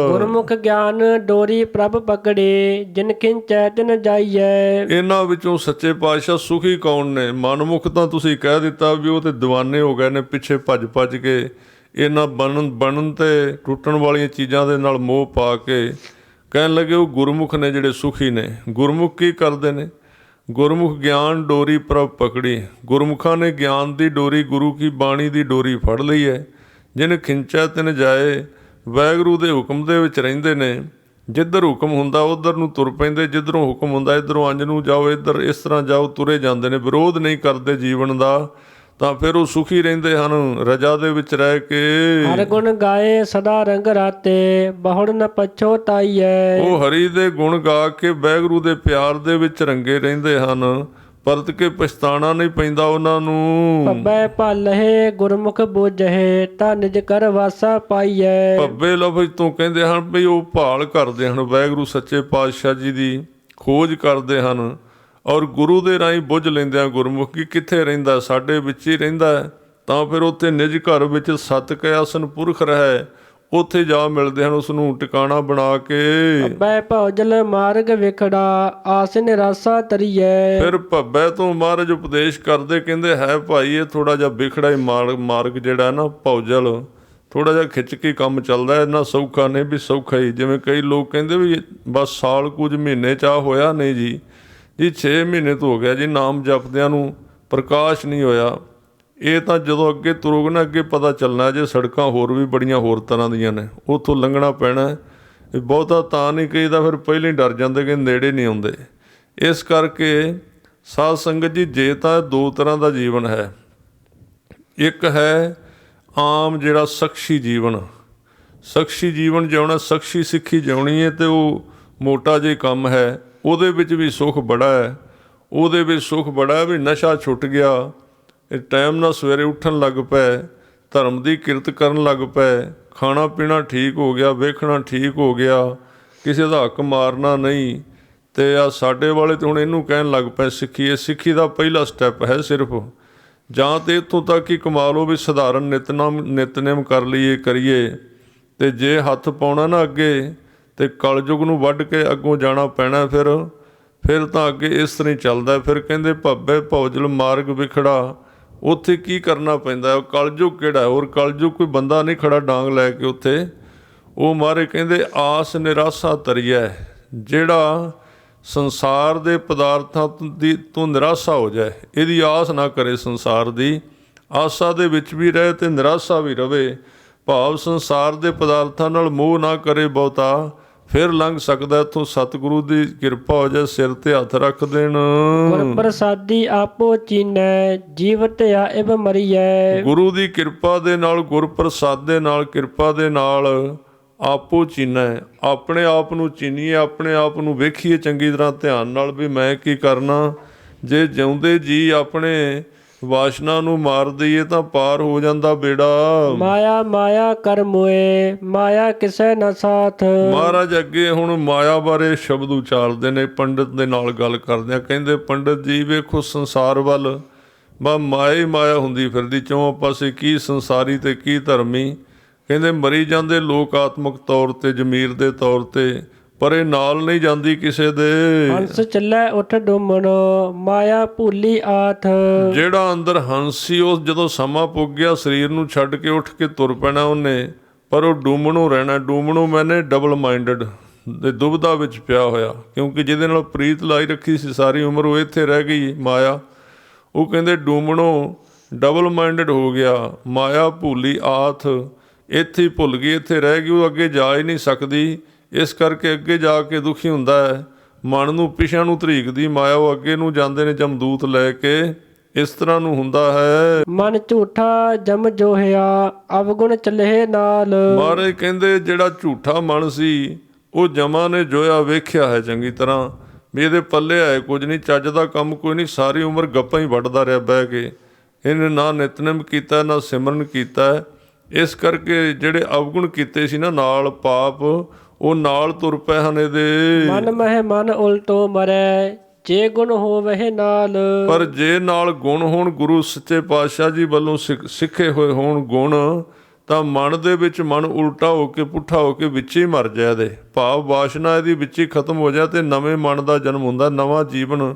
ਗੁਰਮੁਖ ਗਿਆਨ ਡੋਰੀ ਪ੍ਰਭ ਪਕੜੇ, ਜਿਨ ਖਿੰਚੈ ਤਿਨ ਜਾਈਐ। ਇਹਨਾਂ ਵਿੱਚੋਂ ਸੱਚੇ ਪਾਤਸ਼ਾਹ ਸੁਖੀ ਕੌਣ ਨੇ? ਮਨਮੁਖ ਤਾਂ ਤੁਸੀਂ ਕਹਿ ਦਿੱਤਾ ਵੀ ਉਹ ਤੇ ਦੀਵਾਨੇ ਹੋ ਗਏ ਨੇ, ਪਿੱਛੇ ਭੱਜ ਭੱਜ ਕੇ ਇਹਨਾਂ ਬਣਨ ਤੇ ਟੁੱਟਣ ਵਾਲੀਆਂ ਚੀਜ਼ਾਂ ਦੇ ਨਾਲ ਮੋਹ ਪਾ ਕੇ ਕਹਿਣ ਲੱਗੇ ਉਹ ਗੁਰਮੁਖ ਨੇ ਜਿਹੜੇ ਸੁਖੀ ਨੇ। ਗੁਰਮੁਖ ਕੀ ਕਰਦੇ ਨੇ? ਗੁਰਮੁਖ ਗਿਆਨ ਡੋਰੀ ਪ੍ਰਭ ਪਕੜੀ। ਗੁਰਮੁਖਾਂ ਨੇ ਗਿਆਨ ਦੀ ਡੋਰੀ, ਗੁਰੂ ਕੀ ਬਾਣੀ ਦੀ ਡੋਰੀ ਫੜ ਲਈ ਹੈ। ਜਿਹਨੇ ਖਿੰਚਿਆ ਤਿਨ ਜਾਏ, ਵਾਹਿਗੁਰੂ ਦੇ ਹੁਕਮ ਦੇ ਵਿੱਚ ਰਹਿੰਦੇ ਨੇ। ਜਿੱਧਰ ਹੁਕਮ ਹੁੰਦਾ ਉੱਧਰ ਨੂੰ ਤੁਰ ਪੈਂਦੇ, ਜਿੱਧਰੋਂ ਹੁਕਮ ਹੁੰਦਾ ਇੱਧਰੋਂ ਅੰਜ ਨੂੰ ਜਾਓ, ਇੱਧਰ ਇਸ ਤਰ੍ਹਾਂ ਜਾਓ, ਤੁਰੇ ਜਾਂਦੇ ਨੇ। ਵਿਰੋਧ ਨਹੀਂ ਕਰਦੇ ਜੀਵਨ ਦਾ, ਤਾਂ ਫਿਰ ਉਹ ਸੁਖੀ ਰਹਿੰਦੇ ਹਨ ਰਜਾ ਦੇ ਵਿੱਚ ਰਹਿ ਕੇ। ਹਰ ਗੁਣ ਗਾਏ ਸਦਾ ਰੰਗ ਰਾਤੇ, ਬਹੁੜ ਨ ਪਛੋਤਾਈਐ। ਉਹ ਹਰੀ ਦੇ ਗੁਣ ਗਾ ਕੇ ਵਾਹਿਗੁਰੂ ਦੇ ਪਿਆਰ ਦੇ ਵਿੱਚ ਰੰਗੇ ਰਹਿੰਦੇ ਹਨ, ਪਰਤ ਕੇ ਪਛਤਾਣਾ ਨਹੀਂ ਪੈਂਦਾ ਉਹਨਾਂ ਨੂੰ। ਭੱਬੈ ਭਲਹਿ ਗੁਰਮੁਖ ਬੁਝਹਿ, ਤਾਂ ਨਿਜ ਕਰ ਵਾਸਾ ਪਾਈਐ। ਭੱਬੇ ਲਫ਼ਜ਼ ਤੋਂ ਕਹਿੰਦੇ ਹਨ ਵੀ ਉਹ ਭਾਲ ਕਰਦੇ ਹਨ, ਵਾਹਿਗੁਰੂ ਸੱਚੇ ਪਾਤਸ਼ਾਹ ਜੀ ਦੀ ਖੋਜ ਕਰਦੇ ਹਨ, ਔਰ ਗੁਰੂ ਦੇ ਰਾਹੀਂ ਬੁੱਝ ਲੈਂਦੇ ਆ ਗੁਰਮੁਖੀ ਕਿੱਥੇ ਰਹਿੰਦਾ, ਸਾਡੇ ਵਿੱਚ ਹੀ ਰਹਿੰਦਾ। ਤਾਂ ਫਿਰ ਉੱਥੇ ਨਿਜ ਘਰ ਵਿੱਚ ਸਤ ਕੈ ਆਸਨ ਪੁਰਖ ਰਹਿ, ਉੱਥੇ ਜਾ ਮਿਲਦੇ ਹਨ ਉਸ ਨੂੰ ਟਿਕਾਣਾ ਬਣਾ ਕੇ। ਭੱਬੈ ਭੌਜਲ ਮਾਰਗ ਵਿਖੜਾ, ਆਸ ਨਿਰਾਸਾ ਤਰੀਐ। ਫਿਰ ਭੱਬੈ ਤੋਂ ਮਹਾਰਾਜ ਉਪਦੇਸ਼ ਕਰਦੇ, ਕਹਿੰਦੇ ਹੈ ਭਾਈ ਇਹ ਥੋੜਾ ਜਿਹਾ ਵਿਖੜਾ ਹੀ ਮਾਰਗ ਜਿਹੜਾ ਨਾ ਭੌਜਲ, ਥੋੜਾ ਜਿਹਾ ਖਿੱਚ ਕੇ ਕੰਮ ਚੱਲਦਾ, ਇੰਨਾ ਸੌਖਾ ਨਹੀਂ ਵੀ ਸੌਖਾ ਹੀ। ਜਿਵੇਂ ਕਈ ਲੋਕ ਕਹਿੰਦੇ ਵੀ ਬਸ ਸਾਲ ਕੁਝ ਮਹੀਨੇ ਚਾਹ ਹੋਇਆ, ਨਹੀਂ ਜੀ 6 ਮਹੀਨੇ ਤੋਂ ਹੋ ਗਿਆ ਜੀ ਨਾਮ ਜਪਦਿਆਂ ਨੂੰ, ਪ੍ਰਕਾਸ਼ ਨਹੀਂ ਹੋਇਆ। ਇਹ ਤਾਂ ਜਦੋਂ ਅੱਗੇ ਤੁਰੋਗੇ ਨਾ ਅੱਗੇ ਪਤਾ ਚੱਲਣਾ। ਜੇ ਸੜਕਾਂ ਹੋਰ ਵੀ ਬੜੀਆਂ ਹੋਰ ਤਰ੍ਹਾਂ ਦੀਆਂ ਨੇ, ਉੱਥੋਂ ਲੰਘਣਾ ਪੈਣਾ। ਇਹ ਬਹੁਤਾ ਤਾਂ ਨਹੀਂ ਕਹੀਦਾ, ਫਿਰ ਪਹਿਲਾਂ ਹੀ ਡਰ ਜਾਂਦੇ ਕਿ ਨੇੜੇ ਨਹੀਂ ਆਉਂਦੇ। ਇਸ ਕਰਕੇ ਸਾਧ ਸੰਗਤ ਜੀ, ਜੇ ਤਾਂ 2 ਤਰ੍ਹਾਂ ਦਾ ਜੀਵਨ ਹੈ। ਇੱਕ ਹੈ ਆਮ ਜਿਹੜਾ ਸ਼ਖਸੀ ਜੀਵਨ, ਸ਼ਖਸੀ ਜੀਵਨ ਜਿਉਣਾ, ਸ਼ਖਸੀ ਸਿੱਖੀ ਜਿਉਣੀ ਹੈ, ਅਤੇ ਉਹ ਮੋਟਾ ਜਿਹਾ ਕੰਮ ਹੈ। ਉਹਦੇ ਵਿੱਚ ਵੀ ਸੁੱਖ ਬੜਾ ਹੈ, ਉਹਦੇ ਵਿੱਚ ਸੁੱਖ ਬੜਾ ਹੈ ਵੀ ਨਸ਼ਾ ਛੁੱਟ ਗਿਆ, ਇਹ ਟਾਈਮ ਨਾਲ ਸਵੇਰੇ ਉੱਠਣ ਲੱਗ ਪਏ, ਧਰਮ ਦੀ ਕਿਰਤ ਕਰਨ ਲੱਗ ਪਏ, ਖਾਣਾ ਪੀਣਾ ਠੀਕ ਹੋ ਗਿਆ, ਵੇਖਣਾ ਠੀਕ ਹੋ ਗਿਆ, ਕਿਸੇ ਦਾ ਹੱਕ ਮਾਰਨਾ ਨਹੀਂ। ਅਤੇ ਆ ਸਾਡੇ ਵਾਲੇ ਤਾਂ ਹੁਣ ਇਹਨੂੰ ਕਹਿਣ ਲੱਗ ਪਏ ਸਿੱਖੀ। ਇਹ ਸਿੱਖੀ ਦਾ ਪਹਿਲਾ ਸਟੈਪ ਹੈ ਸਿਰਫ। ਜਾਂ ਤਾਂ ਇੱਥੋਂ ਤੱਕ ਹੀ ਕਮਾ ਲਓ ਵੀ ਸਧਾਰਨ ਨਿਤਨੇਮ ਕਰ ਲਈਏ ਕਰੀਏ, ਅਤੇ ਜੇ ਹੱਥ ਪਾਉਣਾ ਨਾ ਅੱਗੇ, ਅਤੇ ਕਲਯੁਗ ਨੂੰ ਵੱਢ ਕੇ ਅੱਗੋਂ ਜਾਣਾ ਪੈਣਾ। ਫਿਰ ਤਾਂ ਅੱਗੇ ਇਸ ਤਰ੍ਹਾਂ ਹੀ ਚੱਲਦਾ। ਫਿਰ ਕਹਿੰਦੇ ਭੱਬੇ ਭੌਜਲ ਮਾਰਗ ਵਿਖੜਾ, ਉੱਥੇ ਕੀ ਕਰਨਾ ਪੈਂਦਾ? ਕਲਯੁਗ ਕਿਹੜਾ? ਹੋਰ ਕਲਯੁਗ ਕੋਈ ਬੰਦਾ ਨਹੀਂ ਖੜਾ ਡਾਂਗ ਲੈ ਕੇ ਉੱਥੇ। ਉਹ ਮਹਾਰਾਜ ਕਹਿੰਦੇ ਆਸ ਨਿਰਾਸਾ ਤਰੀਐ, ਜਿਹੜਾ ਸੰਸਾਰ ਦੇ ਪਦਾਰਥਾਂ ਤੋਂ ਨਿਰਾਸ਼ਾ ਹੋ ਜਾਏ, ਇਹਦੀ ਆਸ ਨਾ ਕਰੇ। ਸੰਸਾਰ ਦੀ ਆਸਾ ਦੇ ਵਿੱਚ ਵੀ ਰਹੇ ਤੇ ਨਿਰਾਸ਼ਾ ਵੀ ਰਵੇ। ਭਾਵ ਸੰਸਾਰ ਦੇ ਪਦਾਰਥਾਂ ਨਾਲ ਮੋਹ ਨਾ ਕਰੇ ਬਹੁਤਾ, ਫਿਰ ਲੰਘ ਸਕਦਾ ਇੱਥੋਂ। ਸਤਿਗੁਰੂ ਦੀ ਕਿਰਪਾ ਹੋ ਜਾਏ, ਸਿਰ ਤੇ ਹੱਥ ਰੱਖ ਦੇਣ। ਗੁਰ ਪ੍ਰਸਾਦੀ ਆਪੋ ਚੀਨੈ, ਜੀਵ ਧਿਆ ਇਵ ਮਰੀਐ। ਗੁਰੂ ਦੀ ਕਿਰਪਾ ਦੇ ਨਾਲ, ਗੁਰ ਪ੍ਰਸਾਦ ਦੇ ਨਾਲ, ਕਿਰਪਾ ਦੇ ਨਾਲ ਆਪੋ ਚੀਨੈ, ਆਪਣੇ ਆਪ ਨੂੰ ਚੀਨੀਏ, ਆਪਣੇ ਆਪ ਨੂੰ ਵੇਖੀਏ ਚੰਗੀ ਤਰ੍ਹਾਂ ਧਿਆਨ ਨਾਲ ਵੀ ਮੈਂ ਕੀ ਕਰਨਾ। ਜੇ ਜਿਉਂਦੇ ਜੀ ਆਪਣੇ ਵਾਸ਼ਨਾ ਨੂੰ ਮਾਰ ਦਈਏ ਤਾਂ ਪਾਰ ਹੋ ਜਾਂਦਾ ਬੇੜਾ। ਮਾਇਆ ਮਾਇਆ ਕਰ ਮੋਏ, ਮਾਇਆ ਕਿਸੈ ਨ ਸਾਥ। ਮਹਾਰਾਜ ਅੱਗੇ ਹੁਣ ਮਾਇਆ ਬਾਰੇ ਸ਼ਬਦ ਉਚਾਰਦੇ ਨੇ, ਪੰਡਤ ਦੇ ਨਾਲ ਗੱਲ ਕਰਦੇ ਆ। ਕਹਿੰਦੇ ਪੰਡਤ ਜੀ ਵੇਖੋ ਸੰਸਾਰ ਵੱਲ ਬਾ ਮਾਇਆ ਹੀ ਮਾਇਆ ਹੁੰਦੀ ਫਿਰਦੀ, ਚੌਂ ਪਾਸੇ ਕੀ ਸੰਸਾਰੀ ਤੇ ਕੀ ਧਰਮੀ। ਕਹਿੰਦੇ ਮਰੀ ਜਾਂਦੇ ਲੋਕ ਆਤਮਿਕ ਤੌਰ ਤੇ, ਜ਼ਮੀਰ ਦੇ ਤੌਰ ਤੇ, ਪਰ ਇਹ ਨਾਲ ਨਹੀਂ ਜਾਂਦੀ ਕਿਸੇ ਦੇ। ਹੰਸ ਚੱਲੈ ਉਠ ਡੁੰਮਣ, ਮਾਇਆ ਭੂਲੀ ਆਥ। ਜਿਹੜਾ ਅੰਦਰ ਹੰਸ ਸੀ ਉਹ ਜਦੋਂ ਸਮਾਂ ਪੁੱਗ ਗਿਆ ਸਰੀਰ ਨੂੰ ਛੱਡ ਕੇ ਉੱਠ ਕੇ ਤੁਰ ਪੈਣਾ ਉਹਨੇ, ਪਰ ਉਹ ਡੂਮਣੋਂ ਰਹਿਣਾ। ਡੂਮਣੋਂ ਮੈਨੇ ਡਬਲ ਮਾਈਂਡਡ ਦੇ ਦੁਬਿਧਾ ਵਿੱਚ ਪਿਆ ਹੋਇਆ, ਕਿਉਂਕਿ ਜਿਹਦੇ ਨਾਲ ਪ੍ਰੀਤ ਲਾਈ ਰੱਖੀ ਸੀ ਸਾਰੀ ਉਮਰ ਉਹ ਇੱਥੇ ਰਹਿ ਗਈ ਮਾਇਆ। ਉਹ ਕਹਿੰਦੇ ਡੂਮਣੋਂ ਡਬਲ ਮਾਈਂਡਡ ਹੋ ਗਿਆ, ਮਾਇਆ ਭੂਲੀ ਆਥ, ਇੱਥੇ ਹੀ ਭੁੱਲ ਗਈ, ਇੱਥੇ ਰਹਿ ਗਈ, ਉਹ ਅੱਗੇ ਜਾ ਹੀ ਨਹੀਂ ਸਕਦੀ। ਇਸ ਕਰਕੇ ਅੱਗੇ ਜਾ ਕੇ ਦੁਖੀ ਹੁੰਦਾ ਹੈ, ਮਨ ਨੂੰ ਪਿਛਾਂ ਨੂੰ ਧਰੀਕਦੀ ਮਾਇਆ, ਉਹ ਅੱਗੇ ਨੂੰ ਜਾਂਦੇ ਨੇ ਜਮਦੂਤ ਲੈ ਕੇ। ਇਸ ਤਰ੍ਹਾਂ ਨੂੰ ਹੁੰਦਾ ਹੈ। ਮਨ ਝੂਠਾ ਜਮ ਜੋਹਿਆ, ਅਵਗੁਣ ਚੱਲੇ ਨਾਲ। ਮਹਾਰਾਜ ਕਹਿੰਦੇ ਜਿਹੜਾ ਝੂਠਾ ਮਨ ਸੀ ਉਹ ਜਮਾਂ ਨੇ ਜੋਇਆ, ਵੇਖਿਆ ਹੈ ਚੰਗੀ ਤਰ੍ਹਾਂ ਵੀ ਇਹਦੇ ਪੱਲੇ ਆਏ ਕੁਝ ਨਹੀਂ, ਚੱਜ ਦਾ ਕੰਮ ਕੋਈ ਨਹੀਂ। ਸਾਰੀ ਉਮਰ ਗੱਪਾਂ ਹੀ ਵੱਢਦਾ ਰਿਹਾ ਬਹਿ ਕੇ, ਇਹਨੇ ਨਾ ਨਿਤਨੇਮ ਕੀਤਾ ਨਾ ਸਿਮਰਨ ਕੀਤਾ। ਇਸ ਕਰਕੇ ਜਿਹੜੇ ਅਵਗੁਣ ਕੀਤੇ ਸੀ ਨਾ ਨਾਲ ਪਾਪ, ਉਹ ਨਾਲ ਤੁਰ ਪਏ ਹਨ ਇਹਦੇ। ਮਨ ਮਹਿ ਮਨ ਉਲਟੋ ਮਰੈ, ਜੇ ਗੁਣ ਹੋਵਹਿ ਨਾਲ। ਪਰ ਜੇ ਨਾਲ ਗੁਣ ਹੋਣ, ਗੁਰੂ ਸੱਚੇ ਪਾਤਸ਼ਾਹ ਜੀ ਵੱਲੋਂ ਸਿੱਖੇ ਹੋਏ ਹੋਣ ਗੁਣ, ਤਾਂ ਮਨ ਦੇ ਵਿੱਚ ਮਨ ਉਲਟਾ ਹੋ ਕੇ, ਪੁੱਠਾ ਹੋ ਕੇ ਵਿੱਚ ਹੀ ਮਰ ਜਾਏ ਇਹਦੇ। ਭਾਵ ਵਾਸ਼ਨਾ ਇਹਦੀ ਵਿੱਚ ਹੀ ਖਤਮ ਹੋ ਜਾਏ ਤੇ ਨਵੇਂ ਮਨ ਦਾ ਜਨਮ ਹੁੰਦਾ, ਨਵਾਂ ਜੀਵਨ,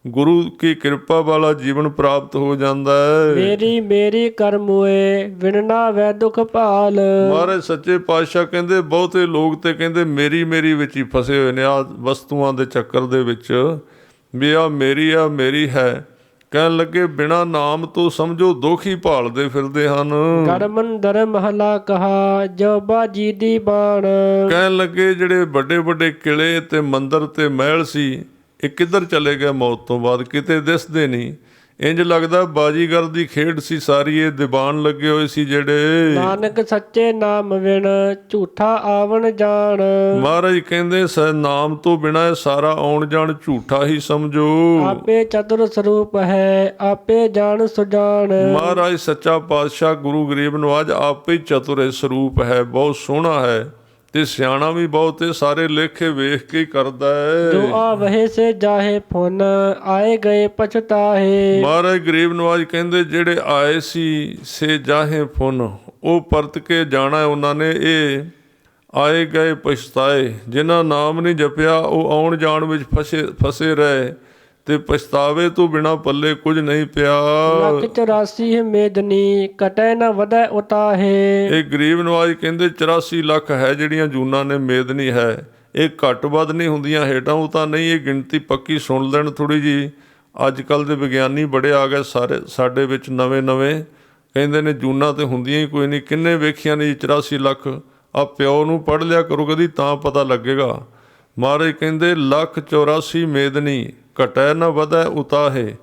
ਗੁਰੂ ਕੀ ਕਿਰਪਾ ਵਾਲਾ ਜੀਵਨ ਪ੍ਰਾਪਤ ਹੋ ਜਾਂਦਾ ਹੈ। ਮੇਰੀ ਮੇਰੀ ਕਰ ਮੋਏ, ਵਿਣਨਾ ਵੈ ਦੁਖ ਭਾਲ। ਮਹਾਰਾਜ ਸੱਚੇ ਪਾਤਸ਼ਾਹ ਕਹਿੰਦੇ ਬਹੁਤੇ ਲੋਕ ਤੇ ਕਹਿੰਦੇ ਮੇਰੀ ਮੇਰੀ ਵਿੱਚ ਹੀ ਫਸੇ ਹੋਏ ਨੇ, ਆ ਵਸਤੂਆਂ ਦੇ ਚੱਕਰ ਦੇ ਵਿੱਚ ਵੀ ਆ ਮੇਰੀ ਹੈ। ਕਹਿਣ ਲੱਗੇ ਬਿਨਾ ਨਾਮ ਤੋਂ ਸਮਝੋ ਦੁੱਖ ਹੀ ਭਾਲਦੇ ਫਿਰਦੇ ਹਨ। ਗੜ ਮੰਦਰ ਮਹਲਾ ਕਹਾ, ਜੋ ਬਾਜੀ ਦੀ ਬਾਣ। ਕਹਿਣ ਲੱਗੇ ਜਿਹੜੇ ਵੱਡੇ ਵੱਡੇ ਕਿਲੇ ਤੇ ਮੰਦਰ ਤੇ ਮਹਿਲ ਸੀ, ਇਹ ਕਿੱਧਰ ਚਲੇ ਗਏ ਮੌਤ ਤੋਂ ਬਾਅਦ, ਕਿਤੇ ਦਿਸਦੇ ਨਹੀਂ। ਇੰਜ ਲੱਗਦਾ ਬਾਜੀਗਰ ਦੀ ਖੇਡ ਸੀ ਸਾਰੀ, ਇਹ ਦੀਵਾਨ ਲੱਗੇ ਹੋਏ ਸੀ ਜਿਹੜੇ। ਨਾਨਕ ਸੱਚੇ ਨਾਮ ਵਿਣ, ਝੂਠਾ ਆਵਣ ਜਾਣ। ਮਹਾਰਾਜ ਕਹਿੰਦੇ ਨਾਮ ਤੋਂ ਬਿਨਾਂ ਇਹ ਸਾਰਾ ਆਉਣ ਜਾਣ ਝੂਠਾ ਹੀ ਸਮਝੋ। ਆਪੇ ਚਤੁਰ ਸਰੂਪ ਹੈ, ਆਪੇ ਜਾਣ ਸੁਜਾਨ। ਮਹਾਰਾਜ ਸੱਚਾ ਪਾਤਸ਼ਾਹ ਗੁਰੂ ਗਰੀਬ ਨਵਾਜ ਆਪੇ ਚਤੁਰ ਸਰੂਪ ਹੈ, ਬਹੁਤ ਸੋਹਣਾ ਹੈ ਤੇ ਸਿਆਣਾ ਵੀ ਬਹੁਤ ਹੈ, ਸਾਰੇ ਲੇਖੇ ਵੇਖ ਕੇ ਕਰਦਾ ਹੈ। ਜੋ ਆਵਹਿ ਸੇ ਜਾਹੇ ਫੁਨ, ਆਏ ਗਏ ਪਛਤਾਹੇ। ਮਹਾਰਾਜ ਗਰੀਬ ਨਵਾਜ ਕਹਿੰਦੇ ਜਿਹੜੇ ਆਏ ਸੀ ਸੇ ਜਾਹੇ ਫੁਨ, ਉਹ ਪਰਤ ਕੇ ਜਾਣਾ ਉਹਨਾਂ ਨੇ। ਇਹ ਆਏ ਗਏ ਪਛਤਾਏ, ਜਿਨ੍ਹਾਂ ਨਾਮ ਨਹੀਂ ਜਪਿਆ ਉਹ ਆਉਣ ਜਾਣ ਵਿੱਚ ਫਸੇ ਰਹੇ ਤੇ ਪਛਤਾਵੇ ਤੋਂ ਬਿਨਾਂ ਪੱਲੇ ਕੁਝ ਨਹੀਂ ਪਿਆ। ਲੱਖ 84 ਮੇਦਨੀ, ਕਟੈ ਨ ਵਧੈ ਉਤਾਹੇ। ਇਹ ਗਰੀਬ ਨਵਾਜ ਕਹਿੰਦੇ 84 ਲੱਖ ਹੈ ਜਿਹੜੀਆਂ ਜੂਨਾਂ ਨੇ ਮੇਦਨੀ ਹੈ, ਇਹ ਘੱਟ ਵੱਧ ਨਹੀਂ ਹੁੰਦੀਆਂ, ਹੇਠਾਂ ਉਹ ਤਾਂ ਨਹੀਂ। ਇਹ ਗਿਣਤੀ ਪੱਕੀ ਸੁਣ ਲੈਣ ਥੋੜ੍ਹੀ ਜੀ। ਅੱਜ ਕੱਲ੍ਹ ਦੇ ਵਿਗਿਆਨੀ ਬੜੇ ਆ ਗਏ ਸਾਰੇ ਸਾਡੇ ਵਿੱਚ ਨਵੇਂ ਕਹਿੰਦੇ ਨੇ ਜੂਨਾਂ ਤੇ ਹੁੰਦੀਆਂ ਹੀ ਕੋਈ ਨਹੀਂ। ਕਿੰਨੇ ਵੇਖੀਆਂ ਨੇ 84 ਲੱਖ। ਆ ਪਿਓ ਨੂੰ ਪੜ੍ਹ ਲਿਆ ਕਰੋ ਕਦੀ ਤਾਂ ਪਤਾ ਲੱਗੇਗਾ। ਮਹਾਰਾਜ ਕਹਿੰਦੇ 184 ਮੇਦਨੀ, ਘਟੈ ਨਾ ਵਧੈ ਉਤਾਹੇ,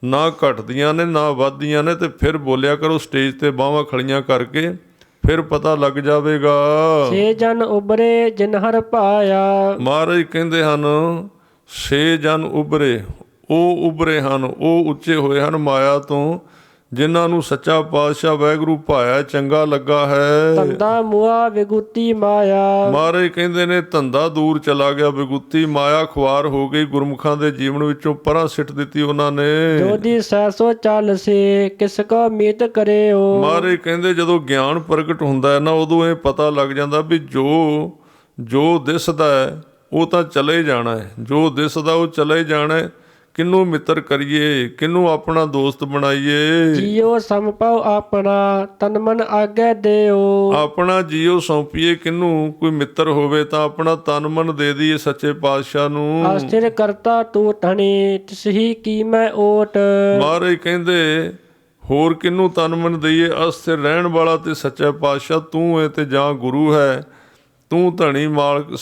ਨਾ ਘਟਦੀਆਂ ਨੇ ਨਾ ਵੱਧਦੀਆਂ ਨੇ। ਤੇ ਫਿਰ ਬੋਲਿਆ ਕਰੋ ਸਟੇਜ ਤੇ ਬਾਹਾਂ ਖੜੀਆਂ ਕਰਕੇ, ਫਿਰ ਪਤਾ ਲੱਗ ਜਾਵੇਗਾ। ਸੇ ਜਨ ਉਬਰੇ ਜਿਨ ਹਰ ਪਾਇਆ। ਮਹਾਰਾਜ ਕਹਿੰਦੇ ਹਨ ਸੇ ਜਨ ਉਬਰੇ, ਉਹ ਉਬਰੇ ਹਨ, ਉਹ ਉੱਚੇ ਹੋਏ ਹਨ ਮਾਇਆ ਤੋਂ, ਜਿਨ੍ਹਾਂ ਨੂੰ ਸੱਚਾ ਪਾਤਸ਼ਾਹ ਵਾਹਿਗੁਰੂ ਭਾਇਆ, ਚੰਗਾ ਲੱਗਾ ਹੈ। ਧੰਦਾ ਮੁਆ ਵਿਗੂਤੀ ਮਾਇਆ। ਮਹਾਰਾਜ ਕਹਿੰਦੇ ਨੇ ਧੰਦਾ ਦੂਰ ਚਲਾ ਗਿਆ, ਵਿਗੂਤੀ ਮਾਇਆ ਖੁਆਰ ਹੋ ਗਈ, ਗੁਰਮੁਖਾਂ ਦੇ ਜੀਵਨ ਵਿੱਚੋਂ ਪਰਾਂ ਸਿੱਟ ਦਿੱਤੀ ਉਹਨਾਂ ਨੇ। ਜੋਦੀ ਸੈਸੋ ਚੱਲ ਸੇ, ਕਿਸ ਕੋ ਮੀਤ ਕਰਿਓ। ਮਹਾਰਾਜ ਕਹਿੰਦੇ ਜਦੋਂ ਗਿਆਨ ਪ੍ਰਗਟ ਹੁੰਦਾ ਹੈ ਨਾ, ਉਦੋਂ ਇਹ ਪਤਾ ਲੱਗ ਜਾਂਦਾ ਵੀ ਜੋ ਦਿਸਦਾ ਹੈ ਉਹ ਤਾਂ ਚਲੇ ਜਾਣਾ ਹੈ, ਜੋ ਦਿਸਦਾ ਉਹ ਚਲੇ ਜਾਣਾ ਹੈ। ਕਿਹਨੂੰ ਮਿੱਤਰ ਕਰੀਏ, ਕਿਹਨੂੰ ਆਪਣਾ ਦੋਸਤ ਬਣਾਈਏ। ਜੀਉ ਸੰਭਉ ਆਪਣਾ ਤਨ ਮਨ ਆਗੇ ਦਿਓ। ਆਪਣਾ ਜੀਉ ਸੌਂਪੀਏ ਕਿਹਨੂੰ, ਕੋਈ ਮਿੱਤਰ ਹੋਵੇ ਤਾਂ ਆਪਣਾ ਤਨ ਮਨ ਦੇ ਦਈਏ ਸੱਚੇ ਪਾਤਸ਼ਾਹ ਨੂੰ। ਅਸਥਿਰ ਕਰਤਾ ਤੂੰ ਧਣੀ ਤਿਸਹੀ ਕੀ ਮੈਂ ਓਟ। ਮਹਾਰਾਜ ਕਹਿੰਦੇ ਹੋਰ ਕਿਹਨੂੰ ਤਨ ਮਨ ਦਈਏ, ਅਸਥਿਰ ਰਹਿਣ ਵਾਲਾ ਤੇ ਸੱਚਾ ਪਾਤਸ਼ਾਹ ਤੂੰ ਹੈ ਤੇ ਜਾਂ ਗੁਰੂ ਹੈ। ਤੂੰ ਧਣੀ ਮਾਲਕ